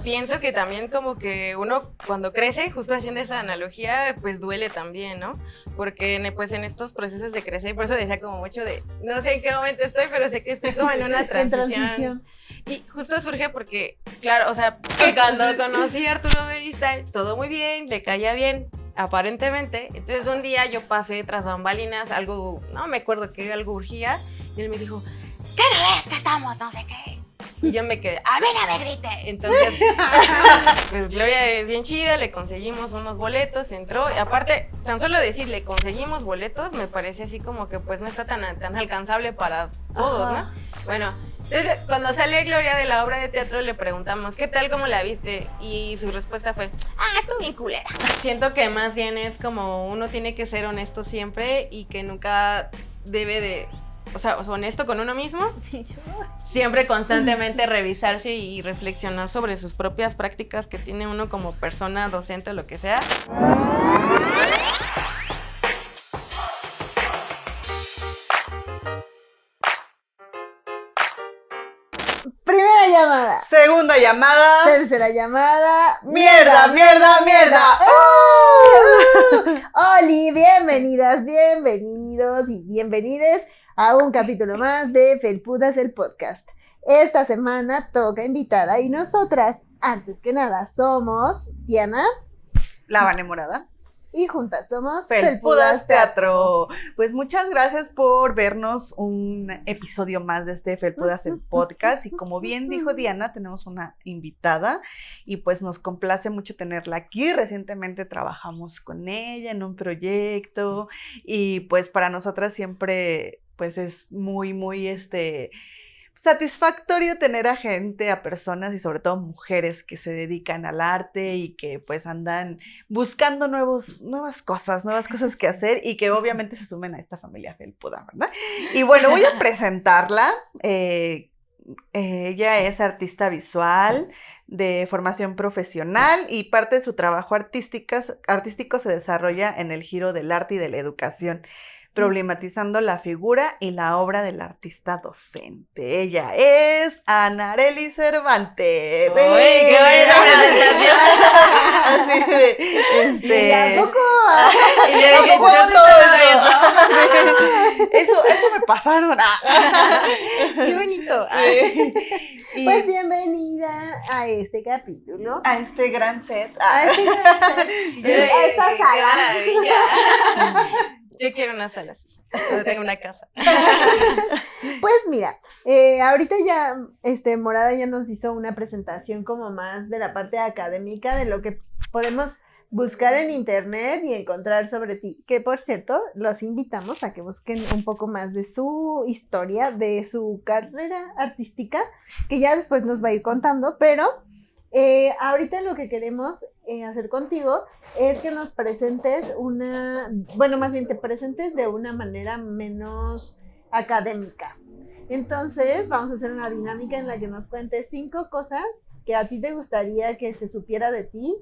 pienso que también como que uno cuando crece, justo haciendo esa analogía, pues duele también, ¿no? Porque pues en estos procesos de crecer, por eso decía como mucho de, no sé en qué momento estoy, pero sé que estoy como en una transición. Y justo surge porque, claro, o sea, cuando conocí a Arturo Beristain, todo muy bien, le caía bien, aparentemente. Entonces un día yo pasé tras bambalinas, algo, no me acuerdo que algo urgía, y él me dijo, ¿qué no ves que estamos? No sé qué. Y yo me quedé, ¡a mí no me grite! Entonces, pues Gloria es bien chida, le conseguimos unos boletos, entró, y aparte, tan solo decir, le conseguimos boletos, me parece así como que pues no está tan alcanzable para todos, ¿no? Bueno, entonces cuando sale Gloria de la obra de teatro le preguntamos, ¿qué tal, cómo la viste? Y su respuesta fue, estuvo bien culera. Siento que más bien es como uno tiene que ser honesto siempre y que nunca debe de... O sea, honesto con uno mismo, siempre constantemente revisarse y reflexionar sobre sus propias prácticas que tiene uno como persona, docente o lo que sea. Primera llamada. Segunda llamada. Tercera llamada. ¡Mierda, mierda, mierda! Oli, bienvenidas, bienvenidos y bienvenides a un capítulo más de Felpudas el podcast. Esta semana toca invitada y nosotras, antes que nada, somos Diana, La Vane Morada y juntas somos Felpudas Teatro. Pues muchas gracias por vernos un episodio más de este Felpudas el podcast, y como bien dijo Diana, tenemos una invitada y pues nos complace mucho tenerla aquí. Recientemente trabajamos con ella en un proyecto y pues para nosotras siempre pues es muy satisfactorio tener a personas y sobre todo mujeres que se dedican al arte y que pues andan buscando nuevas cosas que hacer y que obviamente se sumen a esta familia felpuda, ¿verdad? Y bueno, voy a presentarla. Ella es artista visual de formación profesional y parte de su trabajo artístico se desarrolla en el giro del arte y de la educación, problematizando la figura y la obra del artista docente. Ella es Anarely Cervantes. ¡Uy, qué bonita presentación! Así de, ¿A poco? Y yo dije, ¿cómo "Entonces, todo todo eso? Eso me pasaron. ¡Qué bonito! Pues bienvenida a este capítulo. A este gran set. A este gran set. A esta ¡Qué sala. maravilla! Yo quiero una sala así, donde tengo una casa. Pues mira, ahorita ya Morada ya nos hizo una presentación como más de la parte académica de lo que podemos buscar en internet y encontrar sobre ti, que por cierto, los invitamos a que busquen un poco más de su historia, de su carrera artística, que ya después nos va a ir contando, pero ahorita lo que queremos hacer contigo es que nos presentes te presentes de una manera menos académica. Entonces vamos a hacer una dinámica en la que nos cuentes 5 cosas que a ti te gustaría que se supiera de ti,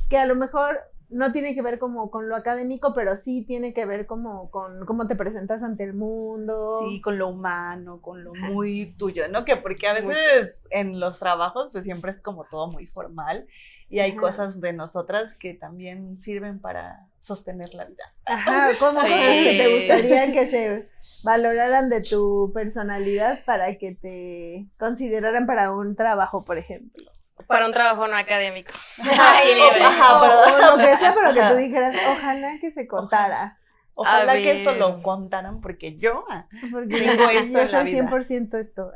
que a lo mejor no tiene que ver como con lo académico, pero sí tiene que ver como con cómo te presentas ante el mundo. Sí, con lo humano, con lo muy tuyo, ¿no? Que porque a veces en los trabajos pues siempre es como todo muy formal y hay cosas de nosotras que también sirven para sostener la vida. Ajá, como cosas que te gustaría que se valoraran de tu personalidad para que te consideraran para un trabajo, por ejemplo. Para un trabajo no académico. O lo que sea, pero que tú dijeras, ojalá que se contara. Ojalá que esto lo contaran porque yo Porque tengo esto yo en la soy vida. 100% esto.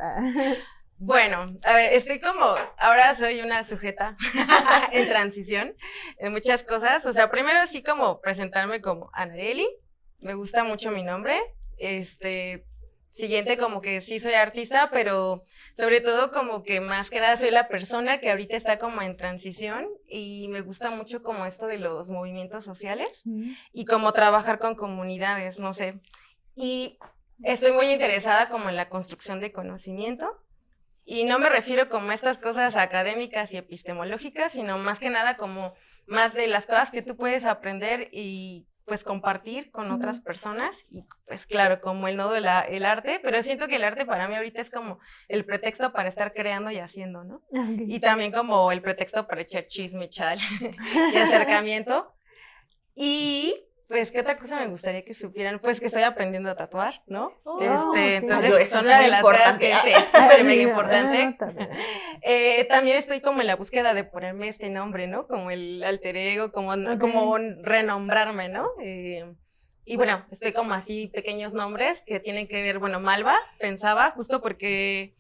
Bueno, a ver, ahora soy una sujeta en transición en muchas cosas. O sea, primero sí como presentarme como Anarely, me gusta mucho mi nombre. Siguiente como que sí soy artista, pero sobre todo como que más que nada soy la persona que ahorita está como en transición y me gusta mucho como esto de los movimientos sociales y como trabajar con comunidades, no sé. Y estoy muy interesada como en la construcción de conocimiento. Y no me refiero como a estas cosas académicas y epistemológicas, sino más que nada como más de las cosas que tú puedes aprender y pues compartir con otras personas y pues claro, como el nodo el arte, pero siento que el arte para mí ahorita es como el pretexto para estar creando y haciendo, ¿no? Okay. Y también como el pretexto para echar chisme, chal y acercamiento. Y pues, ¿qué otra cosa me gustaría que supieran? Pues que estoy aprendiendo a tatuar, ¿no? okay. Entonces, Eso son es una muy de las cosas importante. que es súper mega importante. También. También estoy como en la búsqueda de ponerme este nombre, ¿no? Como el alter ego, como renombrarme, ¿no? Y bueno, estoy como así, pequeños nombres que tienen que ver, bueno, Malva, pensaba, justo porque,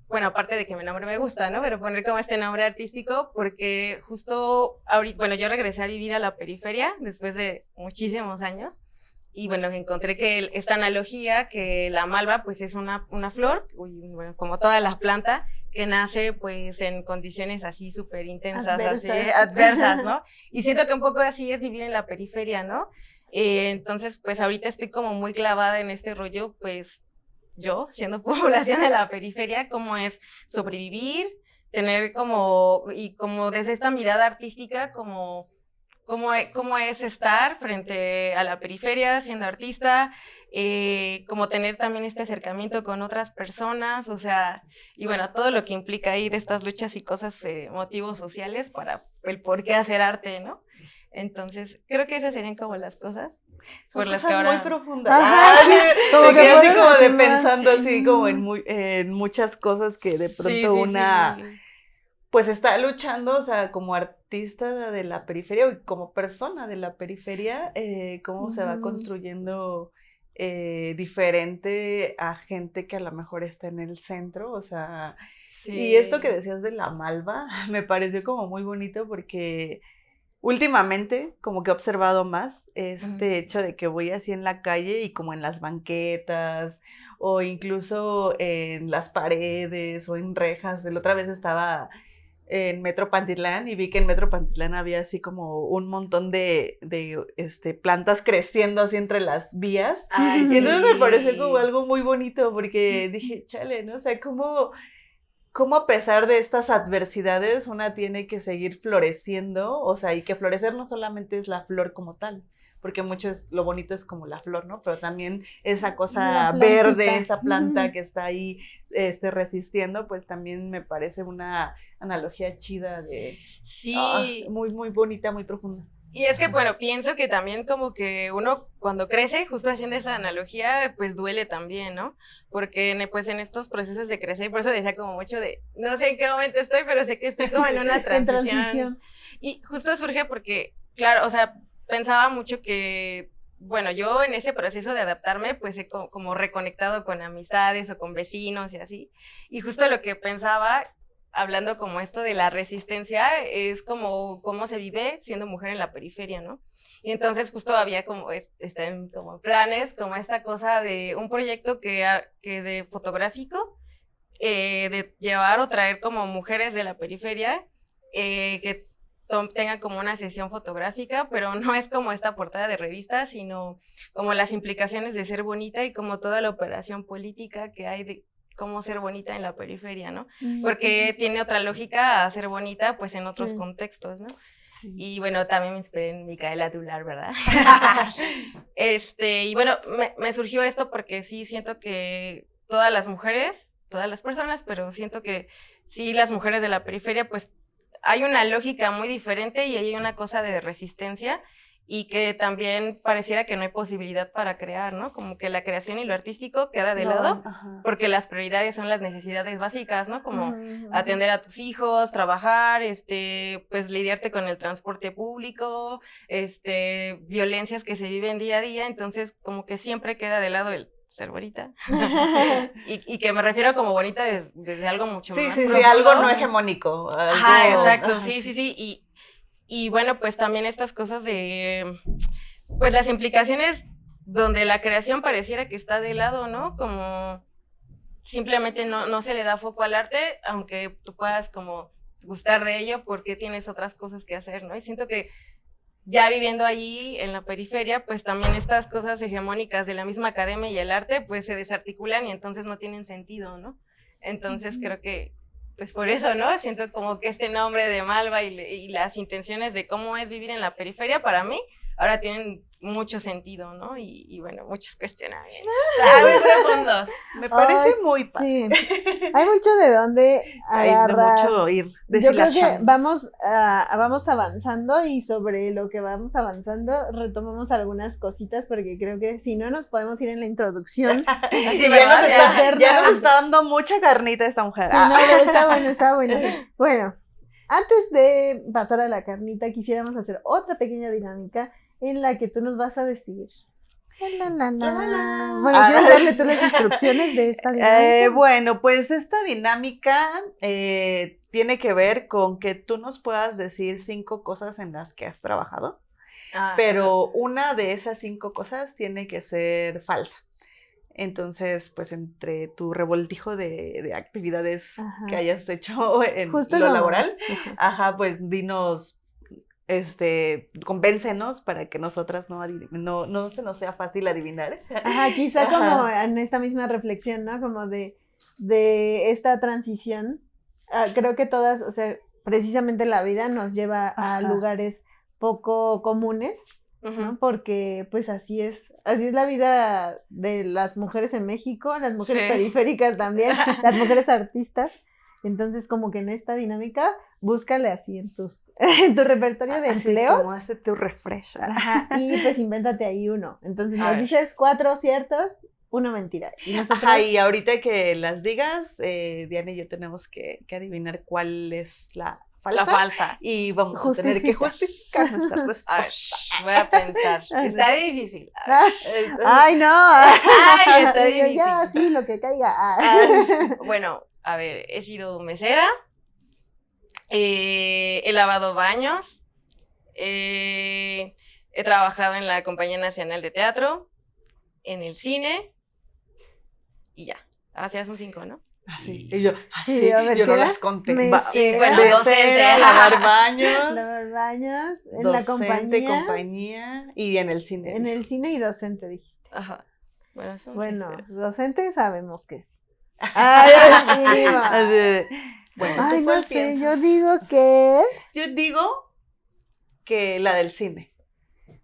bueno, aparte de que mi nombre me gusta, ¿no? Pero poner como este nombre artístico porque justo ahorita, bueno, yo regresé a vivir a la periferia después de muchísimos años. Y bueno, encontré que esta analogía, que la malva pues es una flor, bueno, como toda la planta, que nace pues en condiciones así súper intensas, así adversas, ¿no? Y siento que un poco así es vivir en la periferia, ¿no? Entonces pues ahorita estoy como muy clavada en este rollo, pues yo, siendo población de la periferia, cómo es sobrevivir, tener como desde esta mirada artística, cómo es estar frente a la periferia siendo artista, como tener también este acercamiento con otras personas, o sea, y bueno, todo lo que implica ahí de estas luchas y cosas, motivos sociales para el por qué hacer arte, ¿no? Entonces, creo que esas serían como las cosas. Son por las cosas que ahora... muy profundas. Ajá, sí, Como que así como de más, pensando sí. así como en muchas cosas que de pronto sí. pues está luchando, o sea, como artista de la periferia y como persona de la periferia, cómo se va construyendo diferente a gente que a lo mejor está en el centro, o sea, y esto que decías de la malva, me pareció como muy bonito porque últimamente como que he observado más este hecho de que voy así en la calle y como en las banquetas o incluso en las paredes o en rejas. La otra vez estaba en Metro Pantitlán y vi que en Metro Pantitlán había así como un montón de plantas creciendo así entre las vías. Ay, y entonces me sí. pareció como algo muy bonito porque dije, chale, ¿no? O sea, cómo a pesar de estas adversidades una tiene que seguir floreciendo, o sea, y que florecer no solamente es la flor como tal, porque lo bonito es como la flor, ¿no? Pero también esa cosa verde, esa planta que está ahí resistiendo, pues también me parece una analogía chida de... Sí. muy, muy bonita, muy profunda. Y es que, bueno, pienso que también como que uno cuando crece, justo haciendo esa analogía, pues duele también, ¿no? Porque pues en estos procesos de crecer, por eso decía como mucho de, no sé en qué momento estoy, pero sé que estoy como en una transición. Y justo surge porque, claro, o sea, pensaba mucho que, bueno, yo en ese proceso de adaptarme, pues he como reconectado con amistades o con vecinos y así. Y justo lo que pensaba, hablando como esto de la resistencia, es como cómo se vive siendo mujer en la periferia, ¿no? Y entonces justo había como, como planes, como esta cosa de un proyecto que de fotográfico, de llevar o traer como mujeres de la periferia, que tengan como una sesión fotográfica, pero no es como esta portada de revista, sino como las implicaciones de ser bonita y como toda la operación política que hay de cómo ser bonita en la periferia, ¿no? Porque tiene otra lógica a ser bonita, pues en otros contextos, ¿no? Sí. Y bueno, también me inspiré en Micaela Tular, ¿verdad? Y bueno, me surgió esto porque sí siento que todas las mujeres, todas las personas, pero siento que sí las mujeres de la periferia, pues hay una lógica muy diferente y hay una cosa de resistencia y que también pareciera que no hay posibilidad para crear, ¿no? Como que la creación y lo artístico queda de lado, porque las prioridades son las necesidades básicas, ¿no? Como atender a tus hijos, trabajar, pues lidiarte con el transporte público, violencias que se viven día a día, entonces como que siempre queda de lado el ser bonita. y que me refiero como bonita desde algo mucho más profundo. Sí, algo no hegemónico. Algo... Ajá, exacto, sí. Y bueno, pues también estas cosas de, pues las implicaciones donde la creación pareciera que está de lado, ¿no? Como simplemente no se le da foco al arte, aunque tú puedas como gustar de ello porque tienes otras cosas que hacer, ¿no? Y siento que ya viviendo allí en la periferia, pues también estas cosas hegemónicas de la misma academia y el arte, pues se desarticulan y entonces no tienen sentido, ¿no? Entonces creo que pues por eso, ¿no? Siento como que este nombre de Malva y las intenciones de cómo es vivir en la periferia, para mí, ahora tienen mucho sentido, ¿no? Y bueno, muchos cuestionamientos. Muy profundos. Me parece Ay, muy padre. Sí, hay mucho de dónde Hay de agarrar. mucho ir Yo creo que deshilachando. vamos avanzando y sobre lo que vamos avanzando retomamos algunas cositas porque creo que si no nos podemos ir en la introducción. Así, Sí, ¿verdad? ya nos está dando mucha carnita esta mujer. Sí, no, pero está bueno, está bueno. Bueno, antes de pasar a la carnita, quisiéramos hacer otra pequeña dinámica en la que tú nos vas a decir. Bueno, ¿quieres darle tú las instrucciones de esta dinámica? Bueno, pues esta dinámica tiene que ver con que tú nos puedas decir 5 cosas en las que has trabajado, pero una de esas 5 cosas tiene que ser falsa. Entonces, pues entre tu revoltijo de actividades Ajá. que hayas hecho en Justo lo no. laboral, Ajá. pues dinos, convéncenos para que nosotras no se nos sea fácil adivinar. Ajá, quizá Ajá. como en esta misma reflexión, ¿no? Como de esta transición. Creo que todas, o sea, precisamente la vida nos lleva a Ajá. lugares poco comunes, ¿no? Ujú. Porque pues así es la vida de las mujeres en México, las mujeres Sí. periféricas también, las mujeres artistas. Entonces, como que en esta dinámica, búscale así en tu repertorio de Así empleos. como hace tu refresh. Ajá, y pues invéntate ahí uno. Entonces A nos ver. dices 4 ciertos, 1 mentira. Y nosotros, Ajá, y ahorita que las digas, Diana y yo tenemos que adivinar cuál es la falsa. La falsa. Y vamos a tener que justificar nuestra A ver, respuesta. voy a pensar. Está difícil. Ay, no. Ay, está Y yo, difícil. ya, sí, lo que caiga. Bueno, a ver, he sido mesera, he lavado baños, he trabajado en la Compañía Nacional de Teatro, en el cine y ya. Así ya son 5, ¿no? Así. Y yo, así, Sí, a ver, yo ¿qué no era? las conté. Mesera. Y bueno, Mesera, docente. lavar baños, Lavar baños, en la docente, compañía, y en el cine. en el cine y docente, dijiste. Ajá. Bueno, son Bueno, 6, docente sabemos que sí. Ay, Dios mío. Así de, bueno, Ay, ¿tú no cuál sé, piensas? yo digo que... Yo digo que la del cine.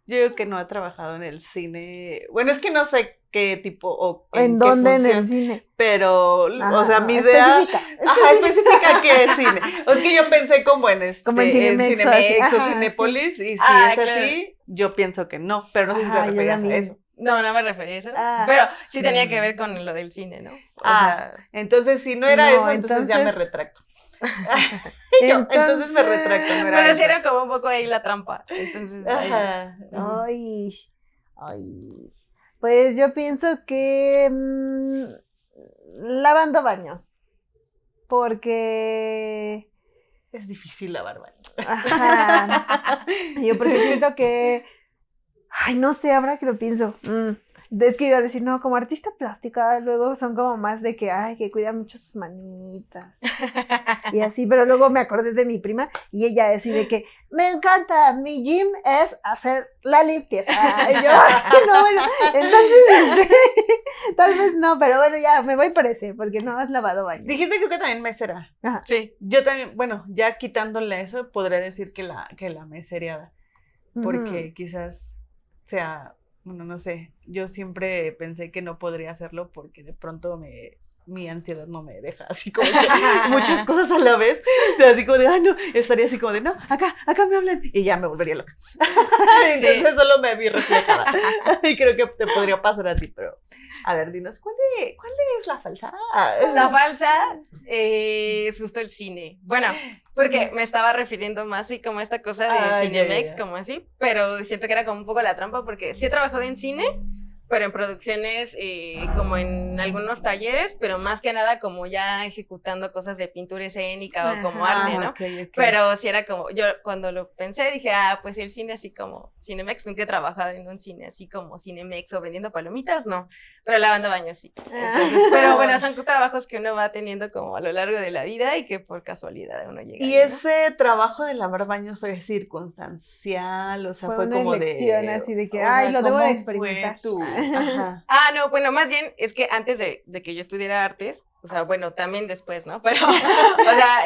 Yo digo que no ha trabajado en el cine. Bueno, es que no sé qué tipo o ¿En qué dónde? En función, el cine. pero, Ajá, o sea, mi idea... especifica. Ajá, específica que es cine. O es que yo pensé como Como en Cinemex o así, Cinemex o ajá, Cinépolis, y si Ah, es claro. así, yo pienso que no, pero no sé si te Ajá, yo referías a también. eso. No, no me refería a eso. Ah. Pero sí tenía que ver con lo del cine, ¿no? O sea, Entonces, si no era No, eso, entonces ya me entonces- retracto. Entonces me retracto, no era pero sí eso. era como un poco ahí la trampa. Entonces, ahí- Ajá. Ay, ay. Pues yo pienso que lavando baños. Porque... Es difícil lavar baños. Ajá. Yo porque siento que... Ay, no sé, ahora que lo pienso. Es que iba a decir, no, como artista plástica, luego son como más de que, ay, que cuida mucho sus manitas. Y así, pero luego me acordé de mi prima y ella así de que, me encanta, mi gym es hacer la limpieza. Y yo, no, bueno, entonces, tal vez no, pero bueno, ya, me voy por ese, porque no has lavado baño. Dijiste creo que también mesera. Ajá. Sí. Yo también, bueno, ya quitándole eso, podría decir que la mesereada. Porque quizás sea, bueno, no sé, yo siempre pensé que no podría hacerlo porque de pronto mi ansiedad no me deja así como que muchas cosas a la vez, así como de, ay no, estaría así como de, no, acá me hablan, y ya me volvería loca. Entonces solo me vi reflejada. Y creo que te podría pasar a ti, pero, a ver, dinos, ¿cuál es la falsa? La falsa es justo el cine. Bueno, porque me estaba refiriendo más así como a esta cosa de Ah, Cinemex, ya. como así, pero siento que era como un poco la trampa porque sí he trabajado en cine, pero en producciones como en algunos talleres, pero más que nada como ya ejecutando cosas de pintura escénica o como arte, ¿no? Okay. Pero sí era como, yo cuando lo pensé dije, pues el cine así como Cinemex, nunca he trabajado en un cine así como Cinemex o vendiendo palomitas, no, pero lavando baños sí. Entonces, pero bueno, son trabajos que uno va teniendo como a lo largo de la vida y que por casualidad uno llega. Y ahí, ¿no? ese trabajo de lavar baños fue circunstancial, o sea, fue una como elección de... así de que, o sea, ay, lo debo de ¿cómo fue experimentar. Ajá. No, bueno, más bien es que antes de que yo estudiara artes, o sea, bueno, también después, ¿no? Pero, o sea,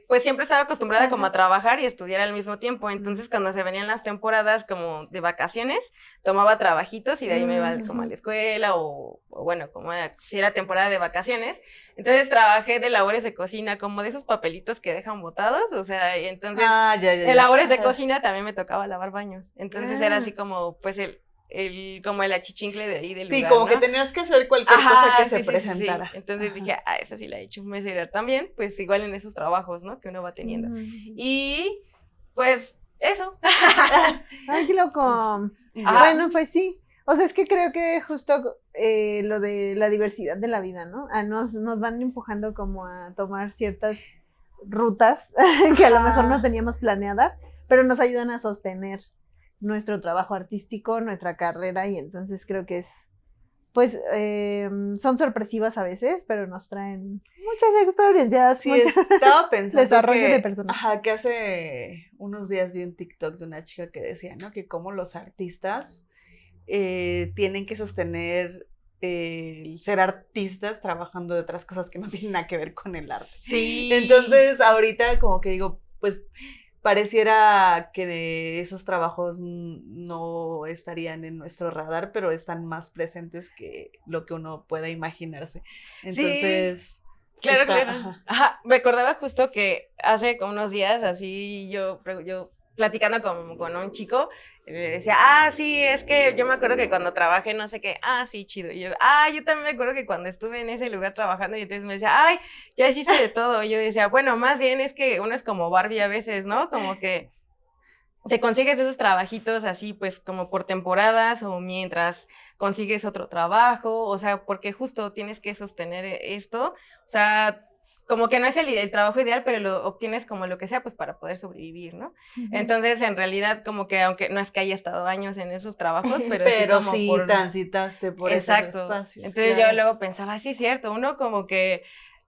pues siempre estaba acostumbrada como a trabajar y estudiar al mismo tiempo. Entonces, cuando se venían las temporadas como de vacaciones, tomaba trabajitos y de ahí me iba como a la escuela o bueno, como era, si era temporada de vacaciones. Entonces, trabajé de labores de cocina, como de esos papelitos que dejan botados, o sea, y entonces, en labores de cocina también me tocaba lavar baños. Entonces, era así como, pues, como el achichincle de ahí del lugar, como ¿no? que tenías que hacer cualquier cosa que se presentara. Sí. Entonces dije, esa sí la he hecho, me sirve también, pues igual en esos trabajos, ¿no? Que uno va teniendo. Y pues eso. Ay, qué loco. Bueno, pues sí. O sea, es que creo que justo lo de la diversidad de la vida, ¿no? Nos van empujando como a tomar ciertas rutas que a lo mejor no teníamos planeadas, pero nos ayudan a sostener nuestro trabajo artístico, nuestra carrera, y entonces creo que es, pues, son sorpresivas a veces, pero nos traen muchas experiencias. Sí, estaba pensando desarrollo de personas. Que hace unos días vi un TikTok de una chica que decía, ¿no? Que como los artistas tienen que sostener el ser artistas trabajando de otras cosas que no tienen nada que ver con el arte. Sí. Entonces, ahorita como que digo, pues, pareciera que esos trabajos no estarían en nuestro radar, pero están más presentes que lo que uno pueda imaginarse. Entonces, sí, claro. Ajá, me acordaba justo que hace como unos días, así yo platicando con un chico, le decía, sí, es que yo me acuerdo que cuando trabajé no sé qué, sí, chido. Y yo, yo también me acuerdo que cuando estuve en ese lugar trabajando, y entonces me decía, ya hiciste de todo. Y yo decía, bueno, más bien es que uno es como Barbie a veces, ¿no? Como que te consigues esos trabajitos así, pues, como por temporadas o mientras consigues otro trabajo, o sea, porque justo tienes que sostener esto, o sea, como que no es el trabajo ideal, pero lo obtienes como lo que sea, pues para poder sobrevivir, ¿no? Uh-huh. Entonces, en realidad, como que aunque no es que haya estado años en esos trabajos, pero sí transitaste por esos espacios. Entonces yo luego pensaba, sí, cierto, uno como que,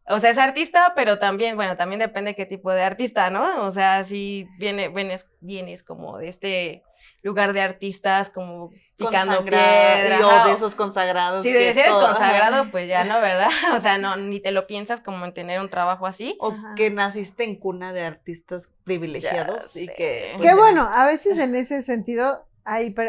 o sea, es artista, pero también, bueno, también depende qué tipo de artista, ¿no? O sea, si vienes como de este lugar de artistas como picando piedra. O de esos consagrados. Si eres consagrado, pues ya no, ¿verdad? O sea, no, ni te lo piensas como en tener un trabajo así. O que naciste en cuna de artistas privilegiados. Y que, pues, bueno, a veces en ese sentido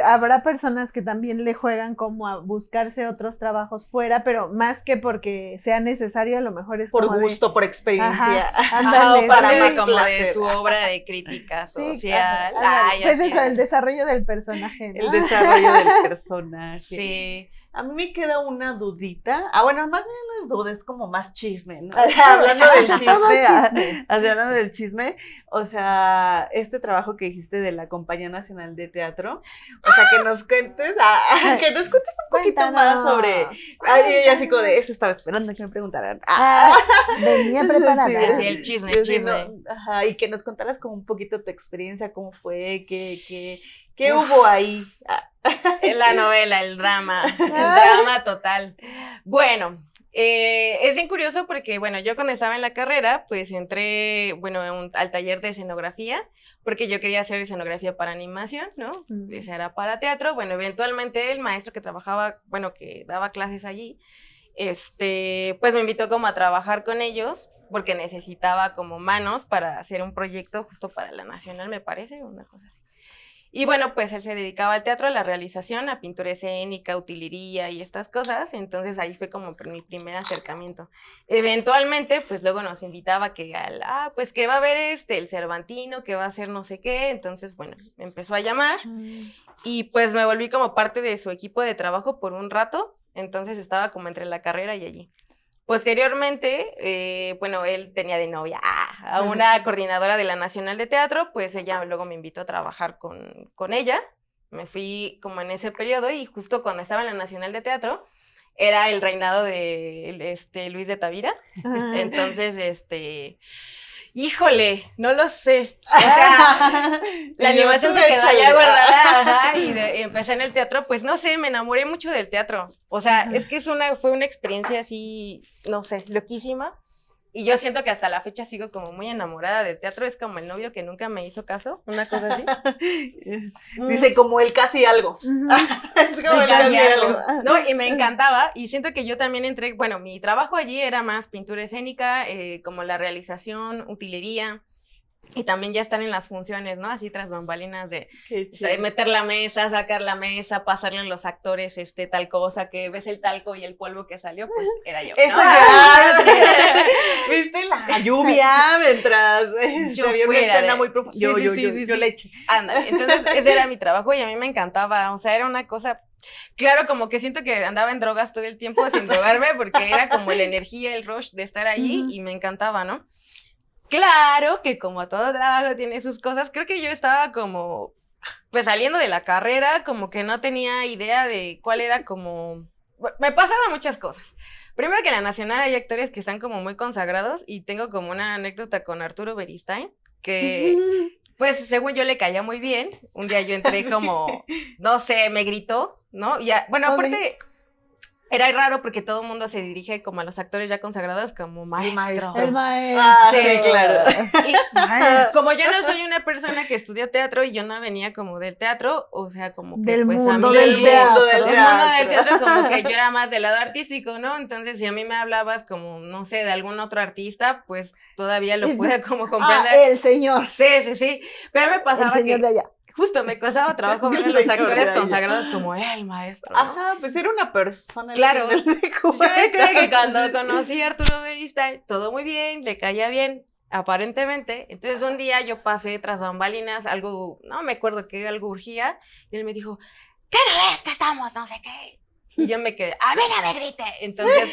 habrá personas que también le juegan como a buscarse otros trabajos fuera, pero más que porque sea necesario, a lo mejor es por gusto, por experiencia. O para como placer. De su obra de crítica social. Pues eso, el desarrollo del personaje, ¿no? El desarrollo del personaje. Sí. A mí me queda una dudita. Bueno, más bien no es duda, es como más chisme, ¿no? Hablando del chisme, o sea, este trabajo que dijiste de la Compañía Nacional de Teatro, o sea, que nos cuentes, un poquito más sobre. Y así como de eso estaba esperando que me preguntaran. Venía preparada. Sí, el chisme. Y que nos contaras como un poquito tu experiencia, cómo fue, qué hubo ahí. La novela, el drama total. Bueno, es bien curioso porque, bueno, yo cuando estaba en la carrera, pues entré, bueno, al taller de escenografía, porque yo quería hacer escenografía para animación, ¿no? Esa era para teatro. Bueno, eventualmente el maestro que trabajaba, bueno, que daba clases allí, pues me invitó como a trabajar con ellos, porque necesitaba como manos para hacer un proyecto justo para la Nacional, me parece, una cosa así. Y bueno, pues él se dedicaba al teatro, a la realización, a pintura escénica, utilería y estas cosas, entonces ahí fue como mi primer acercamiento. Eventualmente, pues luego nos invitaba que pues que va a haber el Cervantino, que va a hacer no sé qué, entonces bueno, me empezó a llamar y pues me volví como parte de su equipo de trabajo por un rato, entonces estaba como entre la carrera y allí. Posteriormente, bueno, él tenía de novia a una coordinadora de la Nacional de Teatro, pues ella luego me invitó a trabajar con ella, me fui como en ese periodo y justo cuando estaba en la Nacional de Teatro era el reinado de Luis de Tavira, entonces, híjole, no lo sé, o sea, la animación se quedó allá guardada, y empecé en el teatro, pues no sé, me enamoré mucho del teatro, o sea, es que fue una experiencia así, no sé, loquísima, y yo siento que hasta la fecha sigo como muy enamorada del teatro, es como el novio que nunca me hizo caso, una cosa así. Dice como el casi algo. Es como Sí, casi algo. algo. No, y me encantaba, y siento que yo también entré, bueno, mi trabajo allí era más pintura escénica, como la realización, utilería, y también ya estar en las funciones, ¿no? Así tras bambalinas de Qué o sea, chido. meter la mesa, sacar la mesa, pasarle a los actores tal cosa, que ves el talco y el polvo que salió, pues era yo. Esa ¿no? ya. ¿Viste la lluvia mientras Yo había una fuera escena de- muy profunda? Sí, Yo sí. le eché. Ándale, entonces ese era mi trabajo y a mí me encantaba, o sea, era una cosa, claro, como que siento que andaba en drogas todo el tiempo sin drogarme porque era como la energía, el rush de estar allí y me encantaba, ¿no? Claro que como todo trabajo tiene sus cosas, creo que yo estaba como, pues saliendo de la carrera, como que no tenía idea de cuál era como, me pasaban muchas cosas. Primero que en la Nacional hay actores que están como muy consagrados y tengo como una anécdota con Arturo Beristain, que pues según yo le caía muy bien. Un día yo entré Sí. como, no sé, me gritó, ¿no? Ya, bueno, Ok. aparte era raro porque todo el mundo se dirige como a los actores ya consagrados como maestro. El maestro. Ah, Sí, claro. Y como yo no soy una persona que estudió teatro y yo no venía como del teatro, o sea, como que Del pues mundo a mí, del teatro. del mundo del teatro como que yo era más del lado artístico, ¿no? Entonces, si a mí me hablabas como, no sé, de algún otro artista, pues todavía lo pude como comprender. El señor. Sí. Pero me El pasaba señor que de allá. justo me costaba trabajo ver a El los señor de actores allá. consagrados como el maestro, ¿no? Ajá, pues era una persona. al Claro. final de Yo me creo que cuentas. cuando conocí a Arturo Beristain, todo muy bien, le caía bien, aparentemente. Entonces un día yo pasé tras bambalinas, algo, no me acuerdo que algo urgía, y él me dijo, ¿qué no ves que estamos? No sé qué. Y yo me quedé, a mí no me grite. Entonces,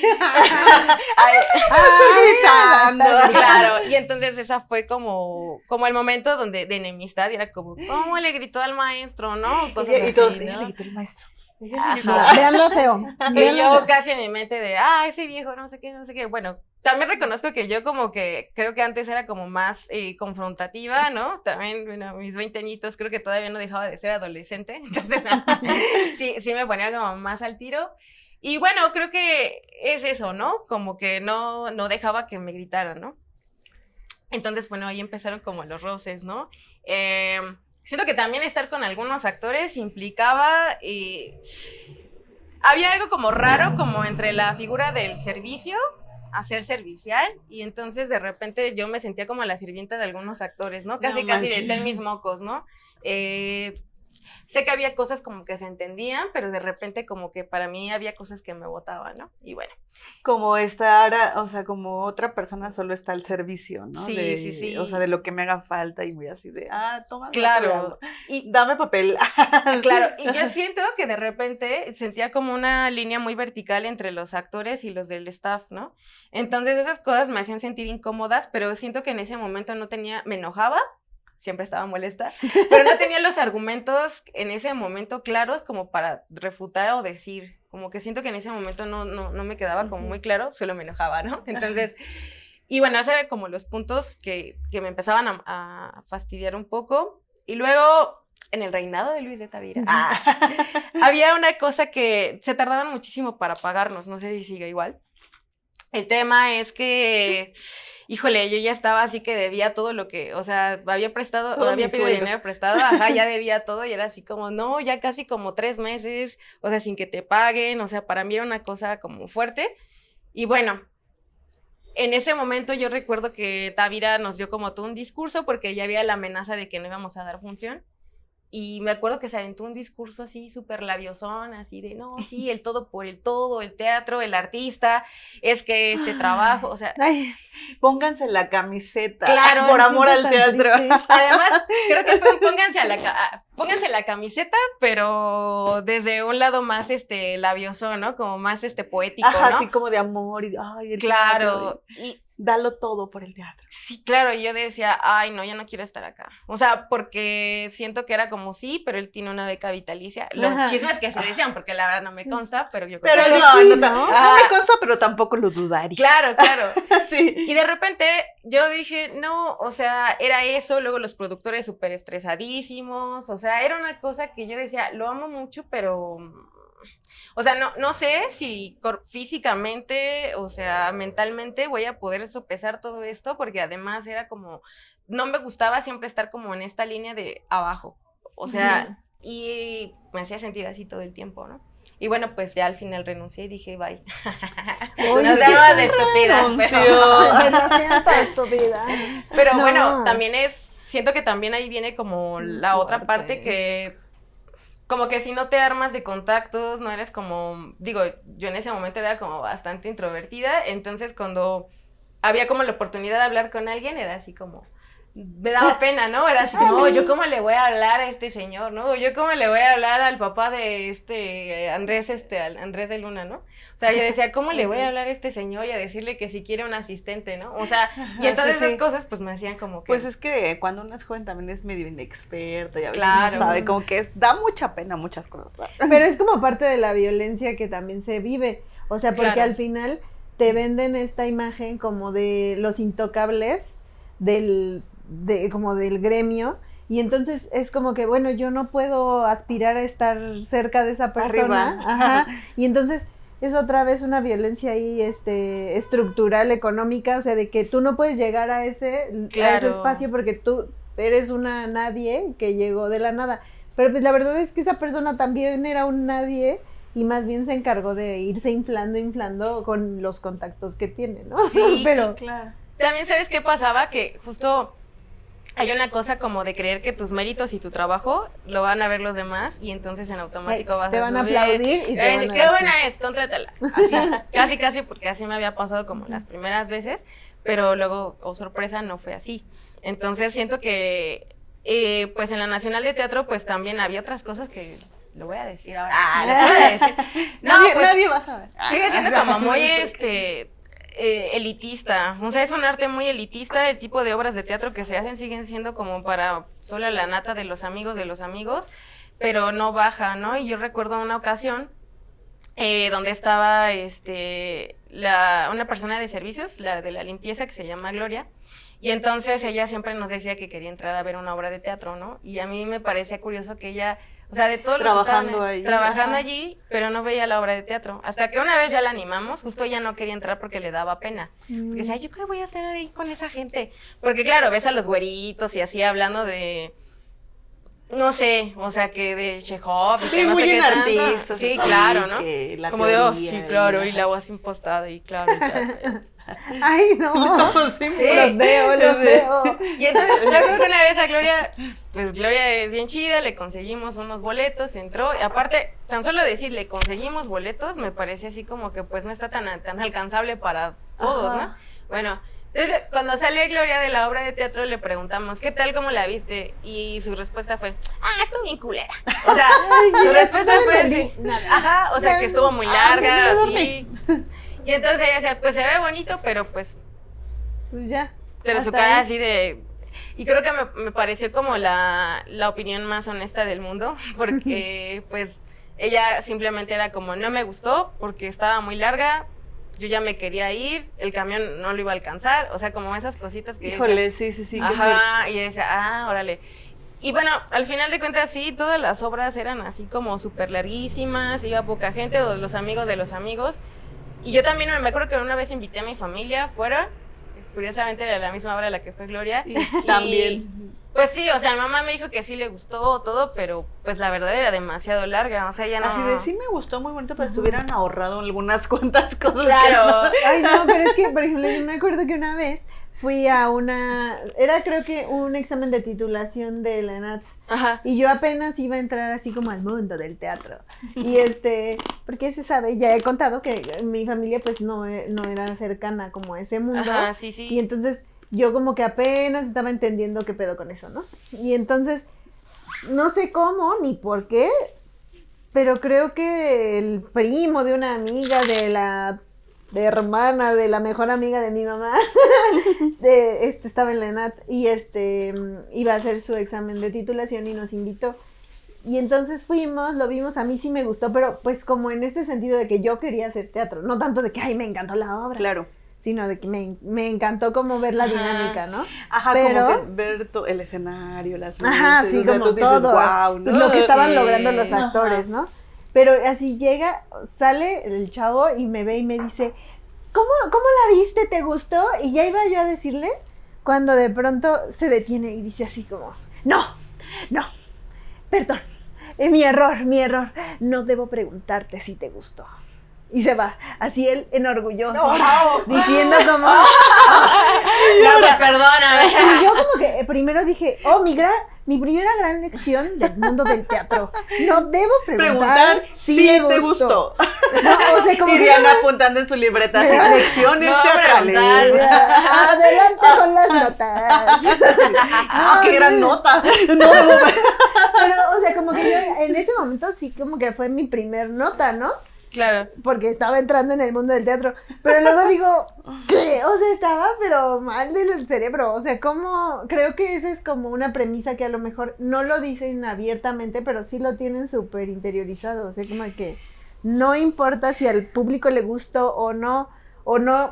Estoy gritando. claro, y entonces esa fue como el momento donde de enemistad, y era como, ¿cómo le gritó al maestro, no? Cosas Y así, todos, ¿no? ella le gritó el maestro. Ella le Ajá. gritó. No, veanlo feo. Y Véanlo yo feo. casi en mi mente de, ese viejo, no sé qué. Bueno, también reconozco que yo como que creo que antes era como más confrontativa, ¿no? También, bueno, mis 20 añitos creo que todavía no dejaba de ser adolescente, entonces sí me ponía como más al tiro. Y bueno, creo que es eso, ¿no? Como que no dejaba que me gritaran, ¿no? Entonces, bueno, ahí empezaron como los roces, ¿no? Siento que también estar con algunos actores implicaba, había algo como raro, como entre la figura del servicio a ser servicial, y entonces de repente yo me sentía como la sirvienta de algunos actores, ¿no? Casi de manches. ten mis mocos, ¿no? Sé que había cosas como que se entendían, pero de repente como que para mí había cosas que me botaban, ¿no? Y bueno. Como estar, o sea, como otra persona solo está al servicio, ¿no? Sí, de, sí. O sea, de lo que me haga falta y muy así de, toma. Claro. Y dame papel. claro, y yo siento que de repente sentía como una línea muy vertical entre los actores y los del staff, ¿no? Entonces esas cosas me hacían sentir incómodas, pero siento que en ese momento me enojaba, siempre estaba molesta, pero no tenía los argumentos en ese momento claros como para refutar o decir, como que siento que en ese momento no me quedaba como muy claro, solo me enojaba, ¿no? Entonces, y bueno, esos eran como los puntos que me empezaban a fastidiar un poco, y luego en el reinado de Luis de Tavira, había una cosa que se tardaban muchísimo para pagarnos, no sé si sigue igual. El tema es que, híjole, yo ya estaba así que debía todo lo que, o sea, había pedido dinero prestado, ya debía todo, y era así como, no, ya casi como 3 meses, o sea, sin que te paguen, o sea, para mí era una cosa como fuerte. Y bueno, en ese momento yo recuerdo que Tavira nos dio como todo un discurso porque ya había la amenaza de que no íbamos a dar función. Y me acuerdo que se aventó un discurso así súper labiosón, así de, no, sí, el todo por el todo, el teatro, el artista, es que este trabajo, o sea... Ay, pónganse la camiseta, claro, por amor al tan teatro. triste. Además, creo que fue un pónganse la camiseta, pero desde un lado más, labiosón, ¿no? Como más, poético, Ajá, ¿no? así como de amor y, ay, el Claro, teatro, y dalo todo por el teatro. sí, claro, y yo decía, ay, no, ya no quiero estar acá. O sea, porque siento que era como sí, pero él tiene una beca vitalicia. Los Ajá. chismes que se decían, porque la verdad no me consta, pero yo creo Pero que no, sí, no, ¿no? no me consta, pero tampoco lo dudaría. Claro. Sí. Y de repente yo dije, no, o sea, era eso, luego los productores súper estresadísimos, o sea, era una cosa que yo decía, lo amo mucho, pero... O sea, no sé si físicamente, o sea, mentalmente voy a poder sopesar todo esto, porque además era como, no me gustaba siempre estar como en esta línea de abajo, o sea, y me hacía sentir así todo el tiempo, ¿no? Y bueno, pues ya al final renuncié y dije, bye. Oye, Nos damos de estúpidas, Ay, lo siento, estúpida. pero No. bueno, también siento que también ahí viene como Sí, la otra fuerte. parte que, como que si no te armas de contactos, no eres como, digo, yo en ese momento era como bastante introvertida, entonces cuando había como la oportunidad de hablar con alguien, era así como, me daba pena, ¿no? Era así como, yo cómo le voy a hablar a este señor, ¿no? Yo cómo le voy a hablar al papá de Andrés de Luna, ¿no? O sea, yo decía, ¿cómo le voy a hablar a este señor y a decirle que si quiere un asistente, ¿no? O sea, y entonces sí, sí. esas cosas pues me hacían como que... Pues es que cuando uno es joven también es medio inexperta y a veces Claro. no sabe, como que da mucha pena muchas cosas. Pero es como parte de la violencia que también se vive. O sea, porque Claro. al final te venden esta imagen como de los intocables como del gremio. Y entonces es como que, bueno, yo no puedo aspirar a estar cerca de esa persona. Arriba. Ajá. Y entonces es otra vez una violencia ahí estructural, económica, o sea, de que tú no puedes llegar a ese Claro. espacio porque tú eres una nadie que llegó de la nada. Pero pues la verdad es que esa persona también era un nadie y más bien se encargó de irse inflando con los contactos que tiene, ¿no? Sí, pero Claro. También, ¿sabes qué pasaba? Que justo hay una cosa como de creer que tus méritos y tu trabajo lo van a ver los demás y entonces en automático vas te van a subir. aplaudir y te van a Qué decir. buena es, contrátala. Así, casi, porque así me había pasado como las primeras veces, pero luego, oh sorpresa, no fue así. Entonces siento que, pues en la Nacional de Teatro, pues también había otras cosas que lo voy a decir ahora. Lo voy a decir. No, Nadie, pues, nadie va a saber. sigue siendo como muy elitista, o sea, es un arte muy elitista, el tipo de obras de teatro que se hacen siguen siendo como para solo la nata de los amigos, pero no baja, ¿no? Y yo recuerdo una ocasión donde estaba una persona de servicios, la de la limpieza, que se llama Gloria, y entonces ella siempre nos decía que quería entrar a ver una obra de teatro, ¿no? Y a mí me parecía curioso que ella, o sea, de todo lo que Trabajando estaban ahí. trabajando Ajá. allí, pero no veía la obra de teatro. Hasta que una vez ya la animamos, justo ella no quería entrar porque le daba pena. Porque decía, ¿yo qué voy a hacer ahí con esa gente? Porque claro, ves a los güeritos y así hablando de, no sé, o sea, que de Chekhov. y Sí, que no muy sé en qué tanto. artistas. Sí, así, claro, ¿no? que la Como de, oh, teoría sí, claro, y ajá. la agua impostada, y claro, y teatro. Ay, no. Sí, Sí. Los veo. Y entonces yo creo que una vez a Gloria, pues Gloria es bien chida, le conseguimos unos boletos, entró, y aparte, tan solo decir, le conseguimos boletos, me parece así como que pues no está tan alcanzable para todos, Ajá. ¿no? Bueno, entonces cuando sale Gloria de la obra de teatro le preguntamos, ¿qué tal, cómo la viste? Y su respuesta fue, estuvo bien culera. O sea, su respuesta no fue entendí así, nada. ajá, o sea, que estuvo muy larga, no, así. Y entonces ella decía, pues se ve bonito, pero pues Pues ya. pero su hasta cara ahí. así de... Y creo que me pareció como la opinión más honesta del mundo, porque pues ella simplemente era como, no me gustó porque estaba muy larga, yo ya me quería ir, el camión no lo iba a alcanzar, o sea, como esas cositas que... Híjole, sí. qué fuerte. Ajá, y ella decía, órale. Y bueno, al final de cuentas sí, todas las obras eran así como súper larguísimas, iba poca gente, o los amigos de los amigos. Y yo también me acuerdo que una vez invité a mi familia fuera, curiosamente era la misma obra a la que fue Gloria. Y también. Pues sí, o sea, mi mamá me dijo que sí le gustó todo, pero pues la verdad era demasiado larga, o sea, ya no... Así de sí me gustó muy bonito, pero se hubieran ahorrado algunas cuantas cosas. Claro. Ay, no, pero es que, por ejemplo, yo me acuerdo que una vez fui a era creo que un examen de titulación de la ENAT. Ajá. Y yo apenas iba a entrar así como al mundo del teatro. Y porque se sabe, ya he contado que mi familia pues no era cercana como a ese mundo. Ajá, sí, sí. Y entonces yo como que apenas estaba entendiendo qué pedo con eso, ¿no? Y entonces, no sé cómo ni por qué, pero creo que el primo de una amiga de la hermana de la mejor amiga de mi mamá estaba en la ENAT y iba a hacer su examen de titulación y nos invitó. Y entonces fuimos, lo vimos, a mí sí me gustó, pero pues como en este sentido de que yo quería hacer teatro, no tanto de que, ay, me encantó la obra, Claro. sino de que me encantó como ver la Ajá. dinámica, ¿no? Ajá, Pero- como que ver el escenario, las luces. Ajá, sí, o sea, como tú dices, todo, wow, ¿no? lo que estaban Sí. logrando los Ajá. actores, ¿no? Pero así sale el chavo y me ve y me dice, ¿cómo la viste? ¿Te gustó? Y ya iba yo a decirle, cuando de pronto se detiene y dice así como, no, perdón, mi error, no debo preguntarte si te gustó. Y se va, así él enorgulloso, diciendo como... No, pues perdóname. Y yo como que primero dije, mi primera gran lección del mundo del teatro. No debo preguntar si te gustó. No, o sea, como y que Diana apuntando en su libreta, así, lecciones No teatrales. adelante con las notas. ¡Qué gran nota! No, Pero, o sea, como que yo en ese momento sí como que fue mi primer nota, ¿no? Claro. Porque estaba entrando en el mundo del teatro. Pero luego digo, ¿qué? O sea, estaba pero mal del cerebro. O sea, como creo que esa es como una premisa que a lo mejor no lo dicen abiertamente, pero sí lo tienen súper interiorizado. O sea, como que no importa si al público le gustó o no,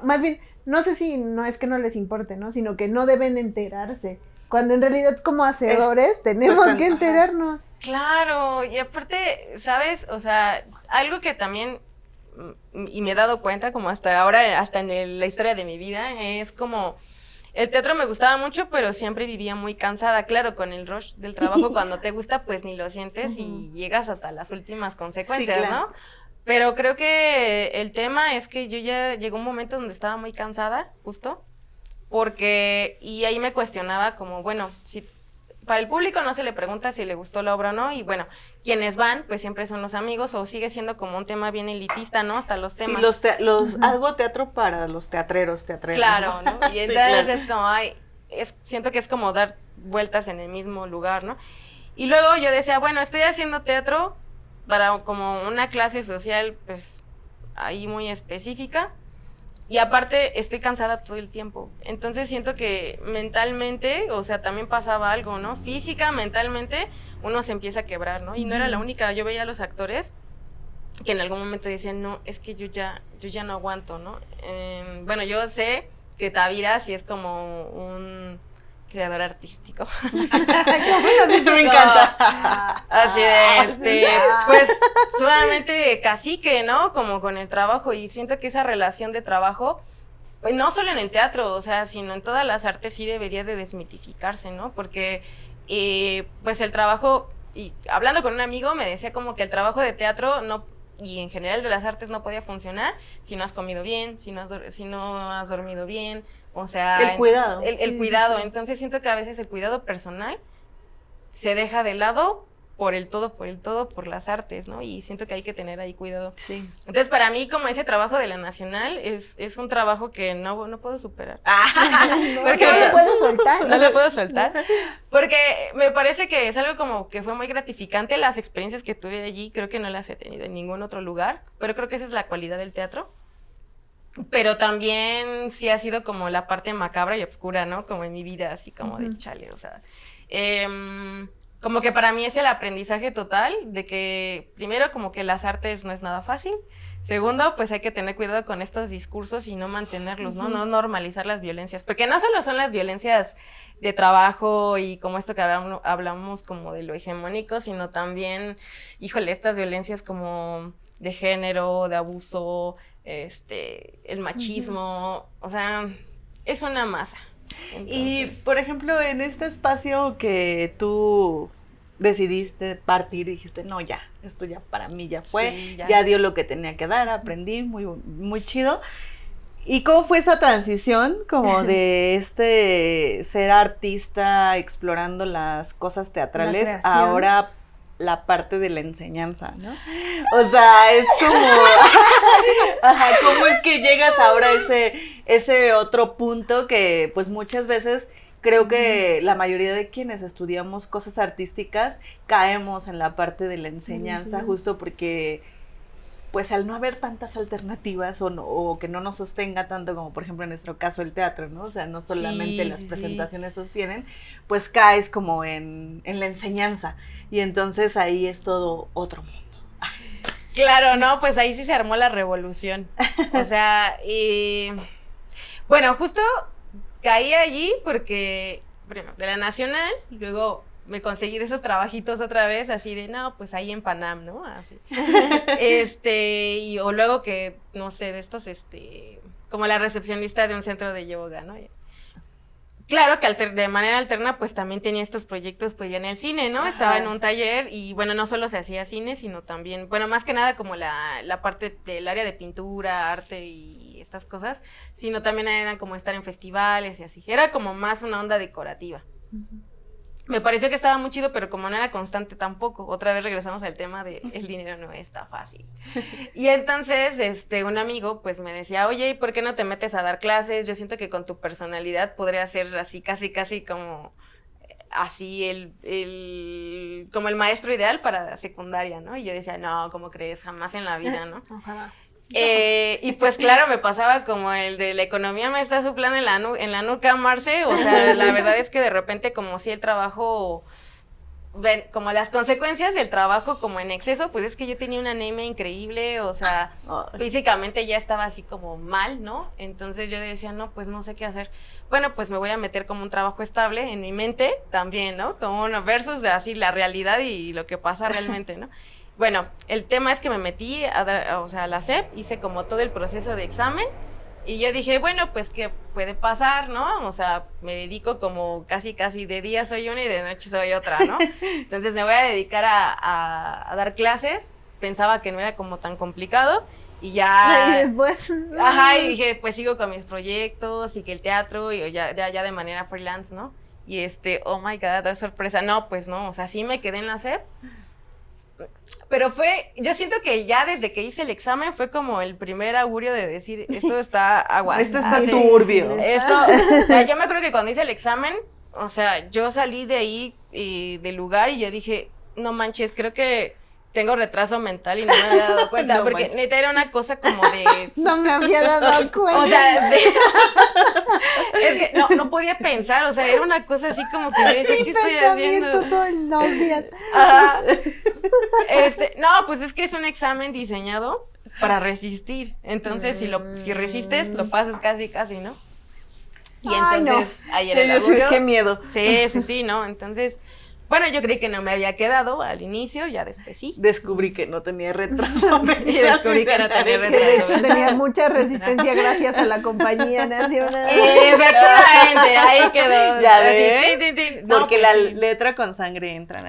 más bien, no sé si no es que no les importe, ¿no? Sino que no deben enterarse. Cuando en realidad como hacedores tenemos que enterarnos. Claro, y aparte, ¿sabes? O sea, algo que también, y me he dado cuenta como hasta ahora, hasta en la historia de mi vida, es como, el teatro me gustaba mucho, pero siempre vivía muy cansada. Claro, con el rush del trabajo, cuando te gusta, pues ni lo sientes y llegas hasta las últimas consecuencias, sí, claro, ¿no? Pero creo que el tema es que yo ya llegó un momento donde estaba muy cansada, justo, porque, y ahí me cuestionaba como, bueno, si para el público no se le pregunta si le gustó la obra o no, y bueno, quienes van, pues siempre son los amigos, o sigue siendo como un tema bien elitista, ¿no? Hasta los temas. Sí, hago teatro para los teatreros. Claro, ¿no? Y entonces sí, claro, es como, siento que es como dar vueltas en el mismo lugar, ¿no? Y luego yo decía, bueno, estoy haciendo teatro para como una clase social, pues, ahí muy específica, y aparte estoy cansada todo el tiempo, entonces siento que mentalmente, o sea, también pasaba algo, ¿no? Física, mentalmente, uno se empieza a quebrar, ¿no? Y no era la única, yo veía a los actores que en algún momento decían, no, es que yo ya no aguanto, ¿no? Bueno, yo sé que Tavira sí es como un creador artístico. Me encanta. Así de, pues, sumamente cacique, ¿no? Como con el trabajo, y siento que esa relación de trabajo, pues no solo en el teatro, o sea, sino en todas las artes sí debería de desmitificarse, ¿no? Porque, pues el trabajo, y hablando con un amigo me decía como que el trabajo de teatro no, y en general de las artes no podía funcionar si no has comido bien, si no has dormido bien, o sea... El cuidado. El cuidado, entonces siento que a veces el cuidado personal se deja de lado por el todo, por las artes, ¿no? Y siento que hay que tener ahí cuidado. Sí. Entonces, para mí, como ese trabajo de la Nacional, es un trabajo que no puedo superar. Porque no lo puedo soltar. No lo puedo soltar. Porque me parece que es algo como que fue muy gratificante. Las experiencias que tuve allí, creo que no las he tenido en ningún otro lugar, pero creo que esa es la cualidad del teatro. Pero también sí ha sido como la parte macabra y oscura, ¿no? Como en mi vida, así como de chale, o sea... como que para mí es el aprendizaje total de que, primero, como que las artes no es nada fácil. Segundo, pues hay que tener cuidado con estos discursos y no mantenerlos, ¿no? No normalizar las violencias. Porque no solo son las violencias de trabajo y como esto que hablamos como de lo hegemónico, sino también, híjole, estas violencias como de género, de abuso, el machismo, o sea, es una masa. Entonces, y, por ejemplo, en este espacio que tú decidiste partir y dijiste, no, ya, esto ya para mí ya fue, sí, ya dio lo que tenía que dar, aprendí, muy, muy chido. ¿Y cómo fue esa transición como de ser artista, explorando las cosas teatrales, a ahora la parte de la enseñanza, ¿no? O sea, es como, ¿cómo es que llegas ahora a ese otro punto que pues muchas veces creo que la mayoría de quienes estudiamos cosas artísticas caemos en la parte de la enseñanza, justo porque pues al no haber tantas alternativas o que no nos sostenga tanto como por ejemplo en nuestro caso el teatro, ¿no? O sea, no solamente las presentaciones sostienen, pues caes como en la enseñanza y entonces ahí es todo otro mundo. Claro, no, pues ahí sí se armó la revolución. O sea, bueno, justo caí allí porque, primero, de la Nacional, luego me conseguí de esos trabajitos otra vez, así de, no, pues ahí en Panam, ¿no? Así. O luego que, no sé, de estos, como la recepcionista de un centro de yoga, ¿no? claro que de manera alterna, pues también tenía estos proyectos pues ya en el cine, ¿no? Ajá. Estaba en un taller y bueno, no solo se hacía cine, sino también, bueno, más que nada como la parte del área de pintura, arte y estas cosas, sino también era como estar en festivales y así. Era como más una onda decorativa. Me pareció que estaba muy chido, pero como no era constante tampoco. Otra vez regresamos al tema de el dinero no está fácil. Y entonces, un amigo pues me decía, oye, ¿y por qué no te metes a dar clases? Yo siento que con tu personalidad podría ser así, casi como así como el maestro ideal para secundaria, ¿no? Y yo decía, no, ¿cómo crees? Jamás en la vida, ¿no? Ojalá. Y pues claro, me pasaba como el de la economía me está soplando en la nuca, Marce, o sea, la verdad es que de repente como si el trabajo, ven, como las consecuencias del trabajo como en exceso, pues es que yo tenía una anemia increíble, o sea, físicamente ya estaba así como mal, ¿no? Entonces yo decía, no, pues no sé qué hacer. Bueno, pues me voy a meter como un trabajo estable en mi mente también, ¿no? Como uno versus de así la realidad y lo que pasa realmente, ¿no? Bueno, el tema es que me metí a la SEP, hice como todo el proceso de examen y yo dije, bueno, pues qué puede pasar, ¿no? O sea, me dedico como casi de día soy una y de noche soy otra, ¿no? Entonces me voy a dedicar a dar clases, pensaba que no era como tan complicado y ya... Y después... Ajá, y dije, pues sigo con mis proyectos y que el teatro y ya de manera freelance, ¿no? Y oh my God, da sorpresa, no, pues no, o sea, sí me quedé en la SEP. Pero yo siento que ya desde que hice el examen fue como el primer augurio de decir, esto está aguas. Esto está turbio. O sea, yo me acuerdo que cuando hice el examen, o sea, yo salí de ahí del lugar y yo dije, no manches, creo que tengo retraso mental y no me había dado cuenta, No porque manches. neta era una cosa como de... No me había dado cuenta. O sea, sí. Es que no podía pensar, o sea, era una cosa así como que yo decía, ¿qué estoy haciendo? Todos los días. Ajá. No, pues es que es un examen diseñado para resistir. Entonces, si resistes, lo pasas casi, ¿no? Y entonces, ahí era el augurio. Qué miedo. Sí, ¿no? Entonces, bueno, yo creí que no me había quedado al inicio, ya después sí. Descubrí que no tenía retraso mental. Y descubrí que no tenía Que de retraso. hecho tenía mucha resistencia gracias a la compañía nacional. Efectivamente, ahí quedó. ¿Ya Así, ves? tin, tin, tin. No, Porque pues la sí. letra con sangre entra.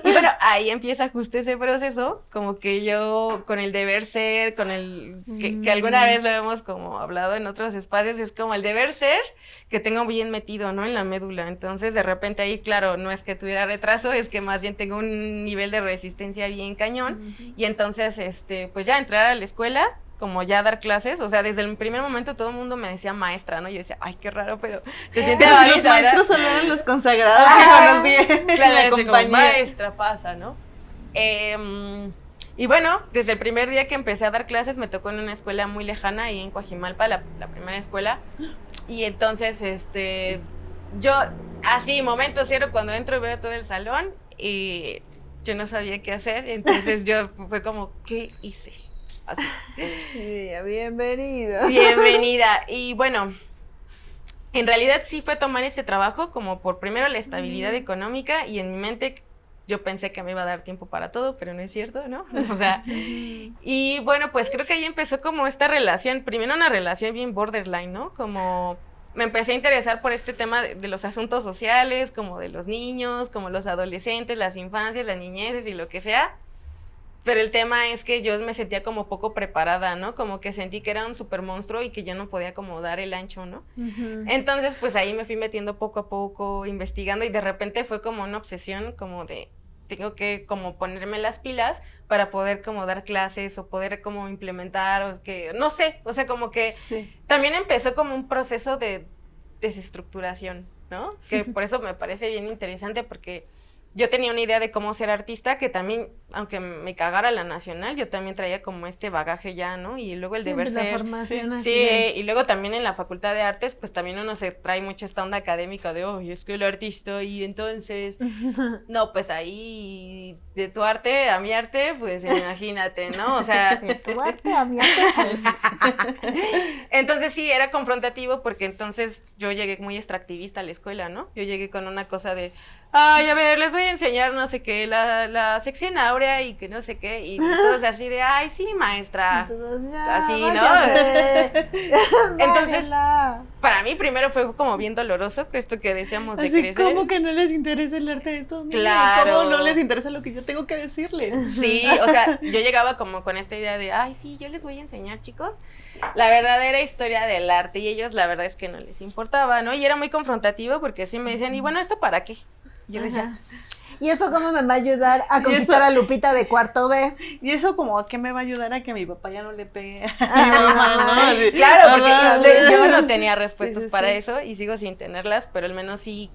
Y bueno, ahí empieza justo ese proceso, como que yo con el deber ser, con el que alguna vez lo hemos como hablado en otros espacios, es como el deber ser que tengo bien metido, ¿no? En la médula. Entonces, de repente ahí, claro, no es que tuviera retraso, es que más bien tengo un nivel de resistencia bien cañón. Y entonces, pues ya entrar a la escuela, como ya dar clases, o sea, desde el primer momento todo el mundo me decía maestra, ¿no? Y yo decía, ay, qué raro, pero se siente Pero si bonito, los ¿verdad? maestros solo eran los consagrados que conocí en Claro, la así como, compañía. maestra pasa, ¿no? Y bueno, desde el primer día que empecé a dar clases me tocó en una escuela muy lejana, ahí en Coajimalpa, la primera escuela. Y entonces, yo, así, momento cero, cuando entro y veo todo el salón, y yo no sabía qué hacer, entonces fue como, ¿qué hice? Así. Bienvenido. Bienvenida. Y bueno, en realidad sí fue tomar ese trabajo como por primero la estabilidad económica y en mi mente yo pensé que me iba a dar tiempo para todo, pero no es cierto, ¿no? O sea, y bueno, pues creo que ahí empezó como esta relación, primero una relación bien borderline, ¿no? Como me empecé a interesar por este tema de los asuntos sociales, como de los niños, como los adolescentes, las infancias, las niñeces y lo que sea. Pero el tema es que yo me sentía como poco preparada, ¿no? Como que sentí que era un super monstruo y que yo no podía como dar el ancho, ¿no? Entonces, pues ahí me fui metiendo poco a poco, investigando y de repente fue como una obsesión como de tengo que como ponerme las pilas para poder como dar clases o poder como implementar o que, no sé, o sea, como que también empezó como un proceso de desestructuración, ¿no? Que por eso me parece bien interesante porque yo tenía una idea de cómo ser artista que también, aunque me cagara la nacional, yo también traía como este bagaje ya, ¿no? Y luego el deber ser. Sí, y luego también en la Facultad de Artes, pues también uno se trae mucha esta onda académica de, oh, es que el artista, y entonces, no, pues ahí, de tu arte a mi arte, pues imagínate, ¿no? O sea. De tu arte a mi arte, pues. Entonces sí, era confrontativo porque entonces yo llegué muy extractivista a la escuela, ¿no? Yo llegué con una cosa de, ay, a ver, les voy a enseñar no sé qué, la sección áurea Aurea y que no sé qué, y todos así de, ay, sí, maestra. Entonces, ya, Así, ¿no? váyase. Entonces, Váyala. para mí primero fue como bien doloroso que esto que decíamos de Así crecer. como que no les interesa el arte de estos niños. Claro. ¿Cómo no les interesa lo que yo tengo que decirles? Sí, o sea, yo llegaba como con esta idea de, ay, sí, yo les voy a enseñar, chicos, la verdadera historia del arte, y ellos la verdad es que no les importaba, ¿no? Y era muy confrontativo porque sí me decían, y bueno, ¿esto para qué? Yo les decía, ¿Y eso cómo me va a ayudar a conquistar a Lupita de cuarto B? Y eso como a qué me va a ayudar a que mi papá ya no le pegue a mi Ah, mamá, ¿no? Así, claro, porque ajá, yo no tenía respuestas sí, para sí. eso y sigo sin tenerlas, pero al menos sí,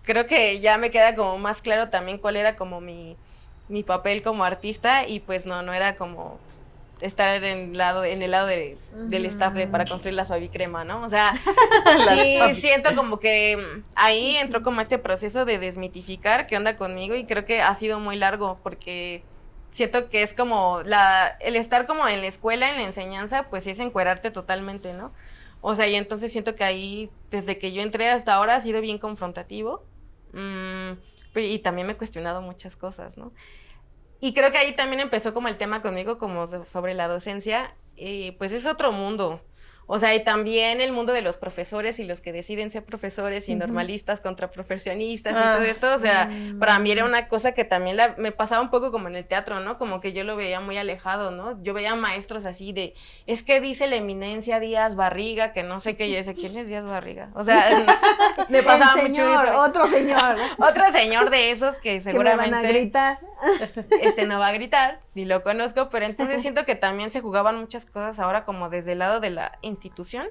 creo que ya me queda como más claro también cuál era como mi papel como artista, y pues no era como estar en el lado del staff para construir la suavicrema, ¿no? O sea, sí siento como que ahí entró como este proceso de desmitificar qué onda conmigo, y creo que ha sido muy largo porque siento que es como el estar como en la escuela, en la enseñanza, pues es encuerarte totalmente, ¿no? O sea, y entonces siento que ahí, desde que yo entré hasta ahora, ha sido bien confrontativo, y también me he cuestionado muchas cosas, ¿no? Y creo que ahí también empezó como el tema conmigo como sobre la docencia, pues es otro mundo. O sea, y también el mundo de los profesores y los que deciden ser profesores y normalistas contra profesionistas y todo esto, o sea, para mí era una cosa que también me pasaba un poco como en el teatro, ¿no? Como que yo lo veía muy alejado, ¿no? Yo veía maestros así de, es que dice la eminencia Díaz Barriga, que no sé qué, y yo decía, ¿quién es Díaz Barriga? O sea, me pasaba El mucho señor, eso. otro señor. Otro señor de esos que seguramente Que me van a gritar. no va a gritar, ni lo conozco, pero entonces siento que también se jugaban muchas cosas ahora como desde el lado de la institución,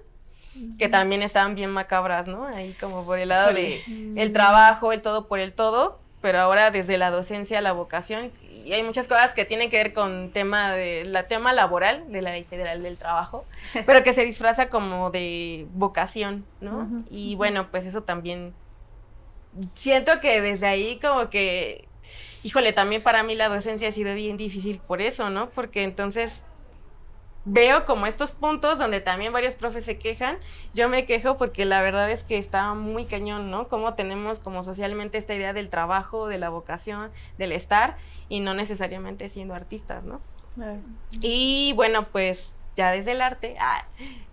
que también estaban bien macabras, ¿no? Ahí como por el lado de el trabajo, el todo por el todo, pero ahora desde la docencia, la vocación, y hay muchas cosas que tienen que ver con tema laboral de la Ley Federal del Trabajo, pero que se disfraza como de vocación, ¿no? Y bueno, pues eso también siento que desde ahí como que, híjole, también para mí la docencia ha sido bien difícil por eso, ¿no? Porque entonces veo como estos puntos donde también varios profes se quejan, yo me quejo porque la verdad es que está muy cañón, ¿no? Como tenemos como socialmente esta idea del trabajo, de la vocación, del estar, y no necesariamente siendo artistas, ¿no? Y bueno, pues ya desde el arte,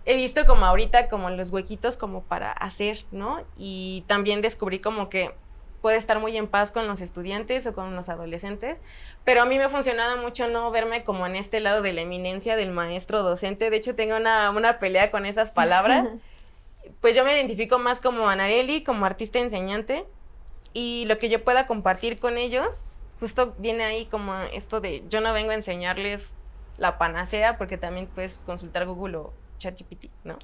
he visto como ahorita como los huequitos como para hacer, ¿no? Y también descubrí como que puede estar muy en paz con los estudiantes o con los adolescentes, pero a mí me ha funcionado mucho no verme como en este lado de la eminencia del maestro docente. De hecho, tengo una pelea con esas palabras. Pues yo me identifico más como Anareli, como artista enseñante, y lo que yo pueda compartir con ellos, justo viene ahí como esto de, yo no vengo a enseñarles la panacea, porque también puedes consultar Google o ChatGPT, ¿no?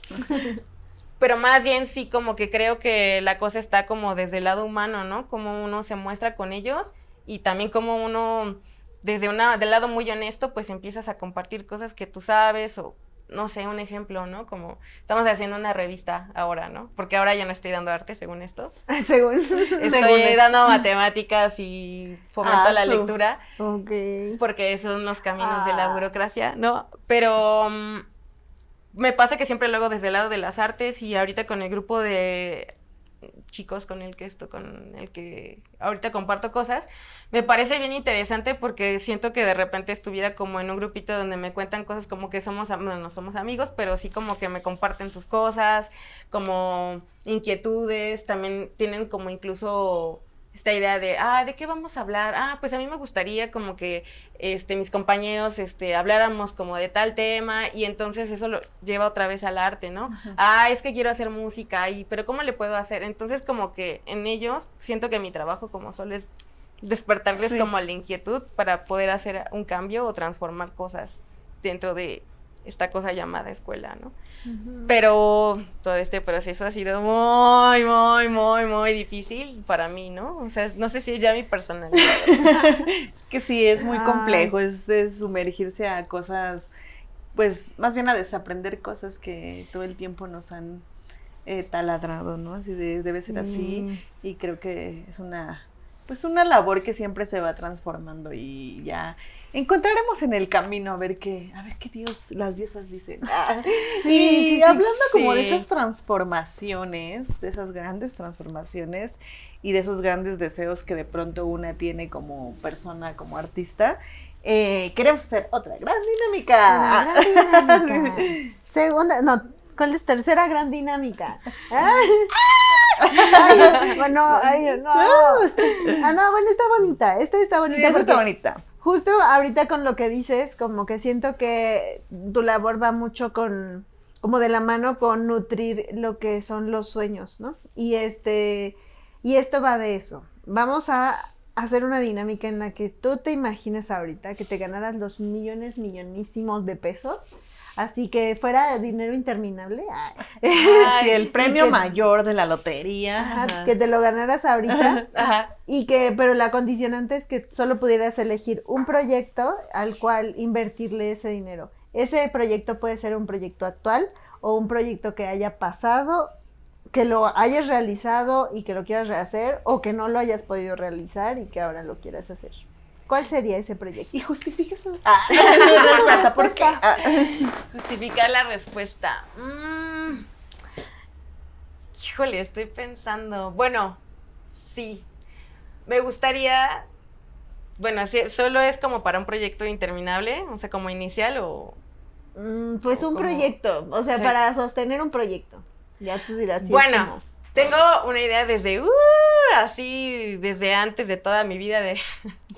Pero más bien sí como que creo que la cosa está como desde el lado humano, ¿no? Como uno se muestra con ellos, y también como uno del lado muy honesto, pues empiezas a compartir cosas que tú sabes, o no sé, un ejemplo, ¿no? Como estamos haciendo una revista ahora, ¿no? Porque ahora ya no estoy dando arte, según esto. Según Estoy dando matemáticas y fomento la lectura. Ok. Porque son los caminos de la burocracia, ¿no? Pero me pasa que siempre lo hago desde el lado de las artes, y ahorita con el grupo de chicos con el que ahorita comparto cosas, me parece bien interesante porque siento que de repente estuviera como en un grupito donde me cuentan cosas como que no somos amigos, pero sí como que me comparten sus cosas, como inquietudes, también tienen como incluso esta idea de, ¿de qué vamos a hablar? Pues a mí me gustaría como que mis compañeros habláramos como de tal tema, y entonces eso lo lleva otra vez al arte, ¿no? Es que quiero hacer música, pero ¿cómo le puedo hacer? Entonces como que en ellos siento que mi trabajo como solo es despertarles como la inquietud para poder hacer un cambio o transformar cosas dentro de esta cosa llamada escuela, ¿no? Pero todo este proceso ha sido muy, muy, muy, muy difícil para mí, ¿no? O sea, no sé si es ya mi personalidad. Es que sí, es muy complejo, es sumergirse a cosas, pues más bien a desaprender cosas que todo el tiempo nos han taladrado, ¿no? Así debe ser así, y creo que es una pues una labor que siempre se va transformando y ya encontraremos en el camino a ver qué las diosas dicen. Y hablando como de esas transformaciones, de esas grandes transformaciones y de esos grandes deseos que de pronto una tiene como persona, como artista, queremos hacer otra gran dinámica. Una gran dinámica. Segunda, no, ¿cuál es? Tercera gran dinámica. Bueno, no. No, bueno, está bonita. Esta está bonita. Esta está bonita. Justo ahorita con lo que dices, como que siento que tu labor va mucho como de la mano con nutrir lo que son los sueños, ¿no? Y esto va de eso. Vamos a hacer una dinámica en la que tú te imagines ahorita que te ganaras los millonísimos de pesos, así que fuera dinero interminable. Sí, el premio mayor de la lotería. Ajá, que te lo ganaras ahorita. Ajá. Pero la condicionante es que solo pudieras elegir un proyecto al cual invertirle ese dinero. Ese proyecto puede ser un proyecto actual o un proyecto que haya pasado, que lo hayas realizado y que lo quieras rehacer, o que no lo hayas podido realizar y que ahora lo quieras hacer. ¿Cuál sería ese proyecto? Y justifique su respuesta. ¿Por qué? Justificar la respuesta. Híjole, estoy pensando. Bueno, sí. Me gustaría. Bueno, sí, solo es como para un proyecto interminable, o sea, como inicial o. Pues un proyecto, o sea, sí, para sostener un proyecto. Ya tú dirás. Si bueno, como... tengo una idea desde, así, desde antes de toda mi vida,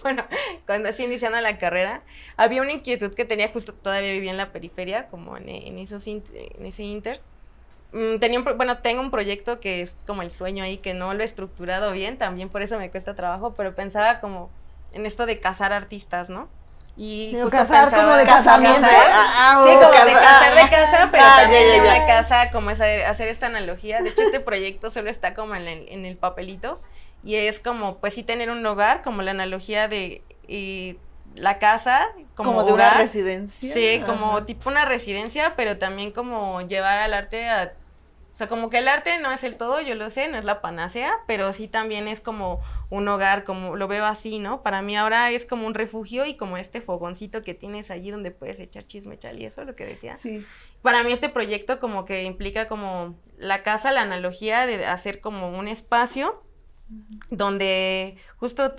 bueno, cuando así iniciando la carrera, había una inquietud que tenía, justo todavía vivía en la periferia, como en ese inter. Tengo un proyecto que es como el sueño ahí, que no lo he estructurado bien, también por eso me cuesta trabajo, pero pensaba como en esto de casar artistas, ¿no? Y justo casar pensaba, como de casamiento. Sí, como de casar de casa, pero también de una casa, como hacer esta analogía. De hecho, este proyecto solo está como en el papelito, y es como, pues sí, tener un hogar, como la analogía de la casa, como de hogar, una residencia. Sí, como tipo una residencia, pero también como llevar al arte a... O sea, como que el arte no es el todo, yo lo sé, no es la panacea, pero sí también es como un hogar, como lo veo así, ¿no? Para mí ahora es como un refugio y como este fogoncito que tienes allí donde puedes echar chisme, chal, y eso, lo que decía. Sí. Para mí este proyecto como que implica como la casa, la analogía de hacer como un espacio donde justo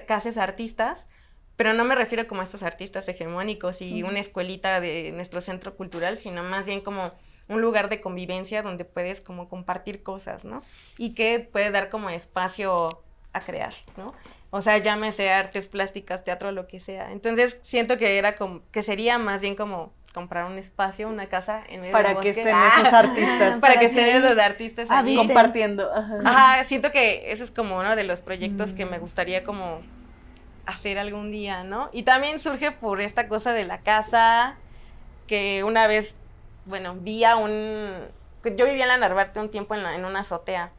cases artistas, pero no me refiero como a estos artistas hegemónicos y una escuelita de nuestro centro cultural, sino más bien como un lugar de convivencia donde puedes como compartir cosas, ¿no? Y que puede dar como espacio a crear, ¿no? O sea, llámese artes plásticas, teatro, lo que sea. Entonces, siento que sería más bien como comprar un espacio, una casa en medio del bosque. Para que estén esos artistas. Para que estén esos artistas allí. Compartiendo. Ajá, siento que ese es como uno de los proyectos que me gustaría como hacer algún día, ¿no? Y también surge por esta cosa de la casa, que una vez... Bueno, yo vivía en la Narvarte un tiempo en una azotea.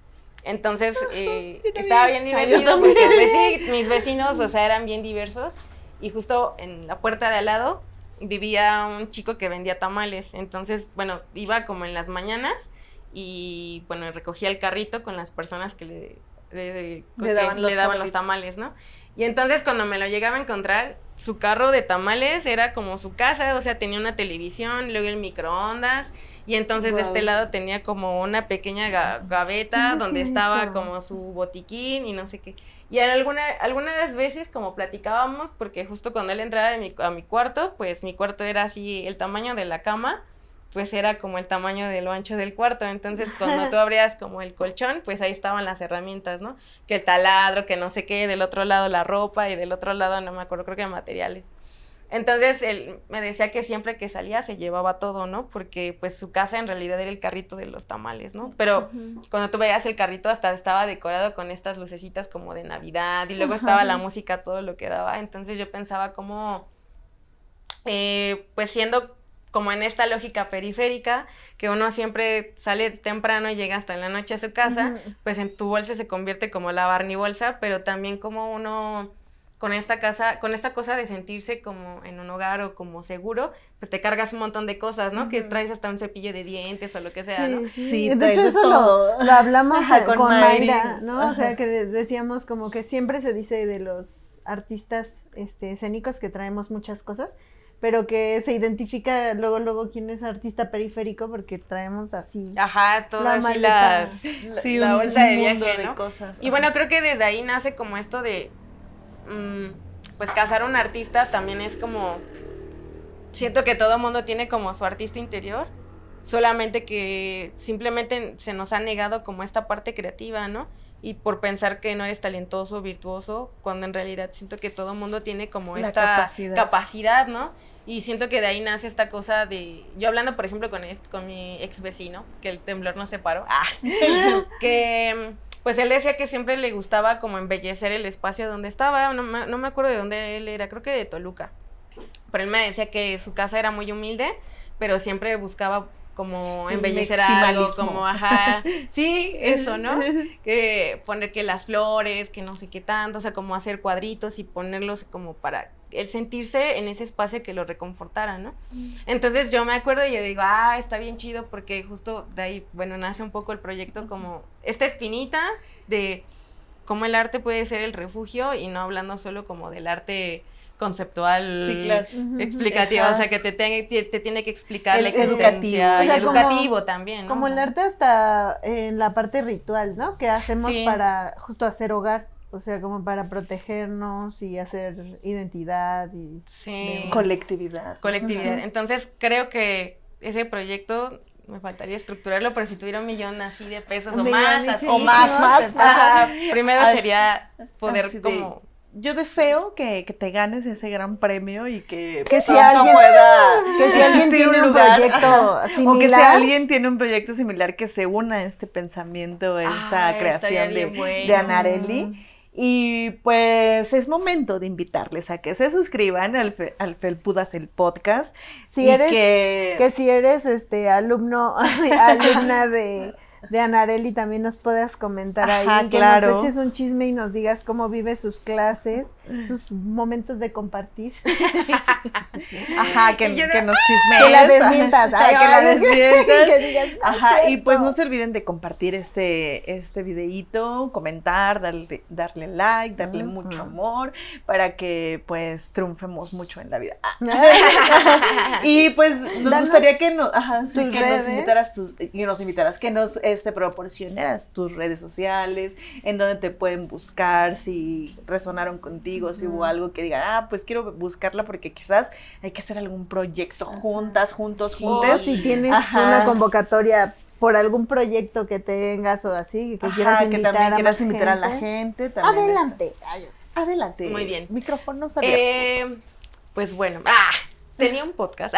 Entonces, estaba bien divertido porque, pues sí, mis vecinos, o sea, eran bien diversos. Y justo en la puerta de al lado vivía un chico que vendía tamales. Entonces, bueno, iba como en las mañanas y, bueno, recogía el carrito con las personas que le daban los tamales, ¿no? Y entonces cuando me lo llegaba a encontrar, su carro de tamales era como su casa, o sea, tenía una televisión, luego el microondas, y entonces de este lado tenía como una pequeña gaveta donde estaba como su botiquín y no sé qué. Y algunas veces como platicábamos, porque justo cuando él entraba a mi cuarto, pues mi cuarto era así, el tamaño de la cama, pues era como el tamaño de lo ancho del cuarto. Entonces, cuando tú abrías como el colchón, pues ahí estaban las herramientas, ¿no? Que el taladro, que no sé qué, del otro lado la ropa y del otro lado, no me acuerdo, creo que materiales. Entonces, él me decía que siempre que salía se llevaba todo, ¿no? Porque, pues, su casa en realidad era el carrito de los tamales, ¿no? Pero cuando tú veías el carrito hasta estaba decorado con estas lucecitas como de Navidad y luego estaba la música, todo lo que daba. Entonces, yo pensaba como, pues, siendo como en esta lógica periférica, que uno siempre sale temprano y llega hasta en la noche a su casa, pues en tu bolsa se convierte como la Barney bolsa, pero también como uno con esta cosa de sentirse como en un hogar o como seguro, pues te cargas un montón de cosas, ¿no? Que traes hasta un cepillo de dientes o lo que sea, ¿no? Sí, de hecho eso lo hablamos con Mayra, ¿no? Ajá. O sea, que decíamos como que siempre se dice de los artistas escénicos que traemos muchas cosas, pero que se identifica luego quién es artista periférico porque traemos así. Ajá, todo La así maleta. la bolsa de mundo viaje, de ¿no? cosas. Y bueno, creo que desde ahí nace como esto de, pues cazar a un artista también es como, siento que todo mundo tiene como su artista interior, solamente que simplemente se nos ha negado como esta parte creativa, ¿no? Y por pensar que no eres talentoso, virtuoso, cuando en realidad siento que todo mundo tiene como La esta capacidad, ¿no? Y siento que de ahí nace esta cosa de, yo hablando por ejemplo con mi ex vecino, que el temblor nos separó, que pues él decía que siempre le gustaba como embellecer el espacio donde estaba, no me acuerdo de dónde él era, creo que de Toluca, pero él me decía que su casa era muy humilde, pero siempre buscaba como embellecer algo, como sí, eso, ¿no? Que poner que las flores, que no sé qué tanto, o sea, como hacer cuadritos y ponerlos como para el sentirse en ese espacio que lo reconfortara, ¿no? Entonces yo me acuerdo y yo digo, está bien chido porque justo de ahí, bueno, nace un poco el proyecto como esta espinita de cómo el arte puede ser el refugio y no hablando solo como del arte conceptual, sí, claro. explicativo, o sea, que te tiene que explicar la educativo. existencia, O sea, educativo también, ¿no? Como o sea, el arte hasta en la parte ritual, ¿no? Que hacemos para justo hacer hogar, o sea, como para protegernos y hacer identidad y colectividad. Entonces, creo que ese proyecto me faltaría estructurarlo, pero si tuviera $1 millón así de pesos o más, así, o más. Primero sería poder como... Yo deseo que te ganes ese gran premio y que si alguien pueda que si alguien tiene un proyecto similar, o que si alguien tiene un proyecto similar que se una a este pensamiento, a esta creación de Anareli. Y pues es momento de invitarles a que se suscriban al Felpudas el podcast. Si eres alumna de Anareli, también nos puedas comentar ahí, que nos eches un chisme y nos digas cómo vive sus clases, sus momentos de compartir. Que nos chismees. Que la desmientas. Que la desmientas. Que digas, y pues no se olviden de compartir este videíto, comentar, darle like, darle mucho amor, para que pues triunfemos mucho en la vida. Y pues nos gustaría que nos invitaras, que nos proporcionaras tus redes sociales, en donde te pueden buscar, si resonaron contigo, si hubo algo que diga, pues quiero buscarla porque quizás hay que hacer algún proyecto juntos. O si tienes una convocatoria por algún proyecto que tengas o así, que quieras invitar a la gente. Adelante. Muy bien. Micrófonos abiertos. Pues bueno, tenía un podcast,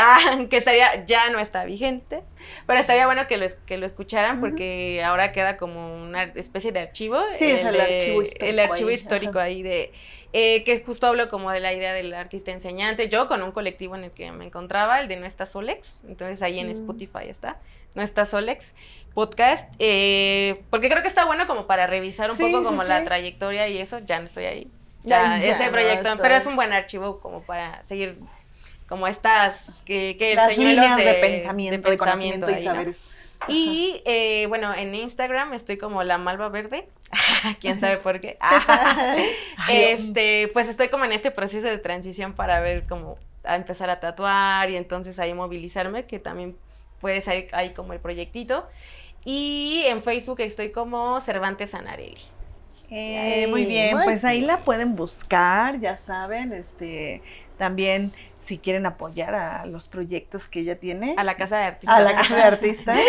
que ya no está vigente, pero estaría bueno que lo escucharan porque ahora queda como una especie de archivo. Sí, es el archivo histórico. El archivo histórico ahí de, que justo hablo como de la idea del artista enseñante, yo con un colectivo en el que me encontraba, el de No Está Solex, entonces ahí en Spotify está, No Está Solex podcast, porque creo que está bueno como para revisar un poco como la trayectoria y eso, ya no estoy ahí, ese proyecto, pero es un buen archivo como para seguir como estas que las líneas de pensamiento, de conocimiento y saberes. ¿No? Y bueno, en Instagram estoy como La Malva Verde, quién sabe por qué. Pues estoy como en este proceso de transición para ver cómo a empezar a tatuar y entonces ahí movilizarme, que también puede salir ahí como el proyectito. Y en Facebook estoy como Cervantes Anareli. Muy bien, pues ahí la pueden buscar, ya saben, también si quieren apoyar a los proyectos que ella tiene. A la Casa de Artistas. A la Casa de Artistas.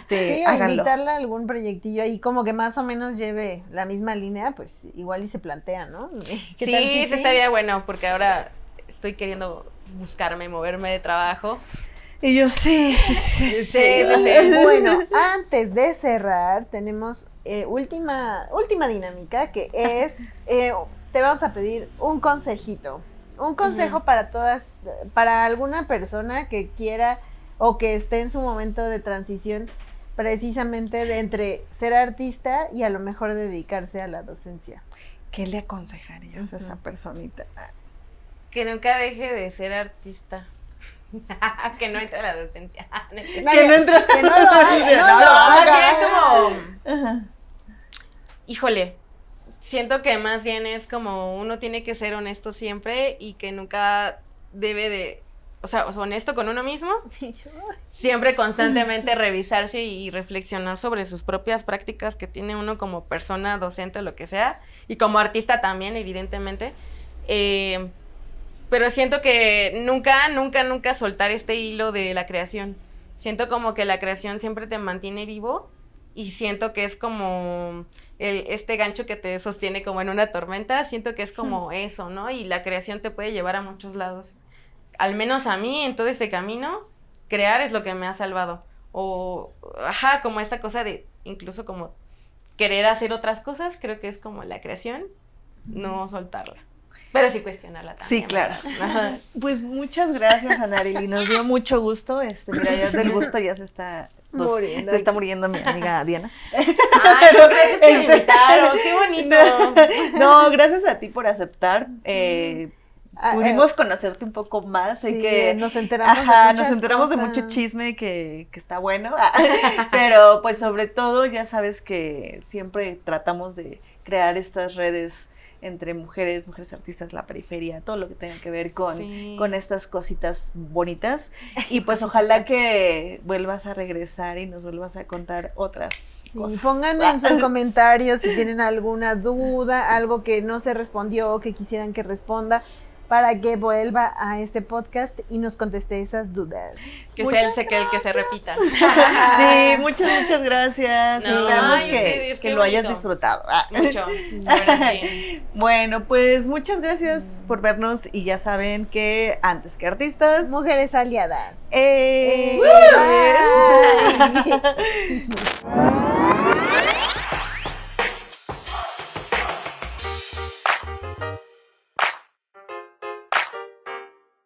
Sí, o háganlo. invitarla a algún proyectillo ahí como que más o menos lleve la misma línea, pues igual y se plantea, ¿no? Sí, estaría bueno, porque ahora estoy queriendo moverme de trabajo. Y yo, sí. Bueno, antes de cerrar, tenemos última dinámica, que es, te vamos a pedir un consejito. Un consejo para alguna persona que quiera o que esté en su momento de transición, precisamente de entre ser artista y a lo mejor dedicarse a la docencia. ¿qué le aconsejarías a esa personita? Que nunca deje de ser artista. Que no entre a la docencia. Que no entre. Que no lo haga, que no lo Más haga. bien como, Ajá. híjole, siento que más bien es como uno tiene que ser honesto siempre y que nunca debe de, o sea, honesto con uno mismo, siempre constantemente revisarse y reflexionar sobre sus propias prácticas que tiene uno como persona, docente o lo que sea, y como artista también, evidentemente. Pero siento que nunca soltar este hilo de la creación. Siento como que la creación siempre te mantiene vivo y siento que es como este gancho que te sostiene como en una tormenta, siento que es como eso, ¿no? Y la creación te puede llevar a muchos lados. Al menos a mí, en todo este camino, crear es lo que me ha salvado. O, como esta cosa de incluso como querer hacer otras cosas, creo que es como la creación, no soltarla. Pero sí cuestionarla también. Sí, claro. Ajá. Pues muchas gracias, Anarely. Nos dio mucho gusto. Mira, ya del gusto ya se está muriendo mi amiga Diana. Ay, no, gracias que me invitaron. Qué bonito. No, gracias a ti por aceptar. Pudimos conocerte un poco más. Sí, que nos enteramos nos enteramos de mucho chisme que está bueno. Pero pues sobre todo ya sabes que siempre tratamos de crear estas redes entre mujeres artistas, la periferia, todo lo que tenga que ver con estas cositas bonitas. Y pues ojalá que vuelvas a regresar y nos vuelvas a contar otras cosas. Pongan en sus comentarios si tienen alguna duda, algo que no se respondió o que quisieran que responda, para que vuelva a este podcast y nos conteste esas dudas. Que sea el que se repita. Sí, muchas gracias. No, esperamos ustedes, que qué lo hayas bonito. disfrutado. Mucho. Bueno, sí. Bueno, pues muchas gracias por vernos y ya saben que antes que artistas, Mujeres aliadas. ¡eh! Bye.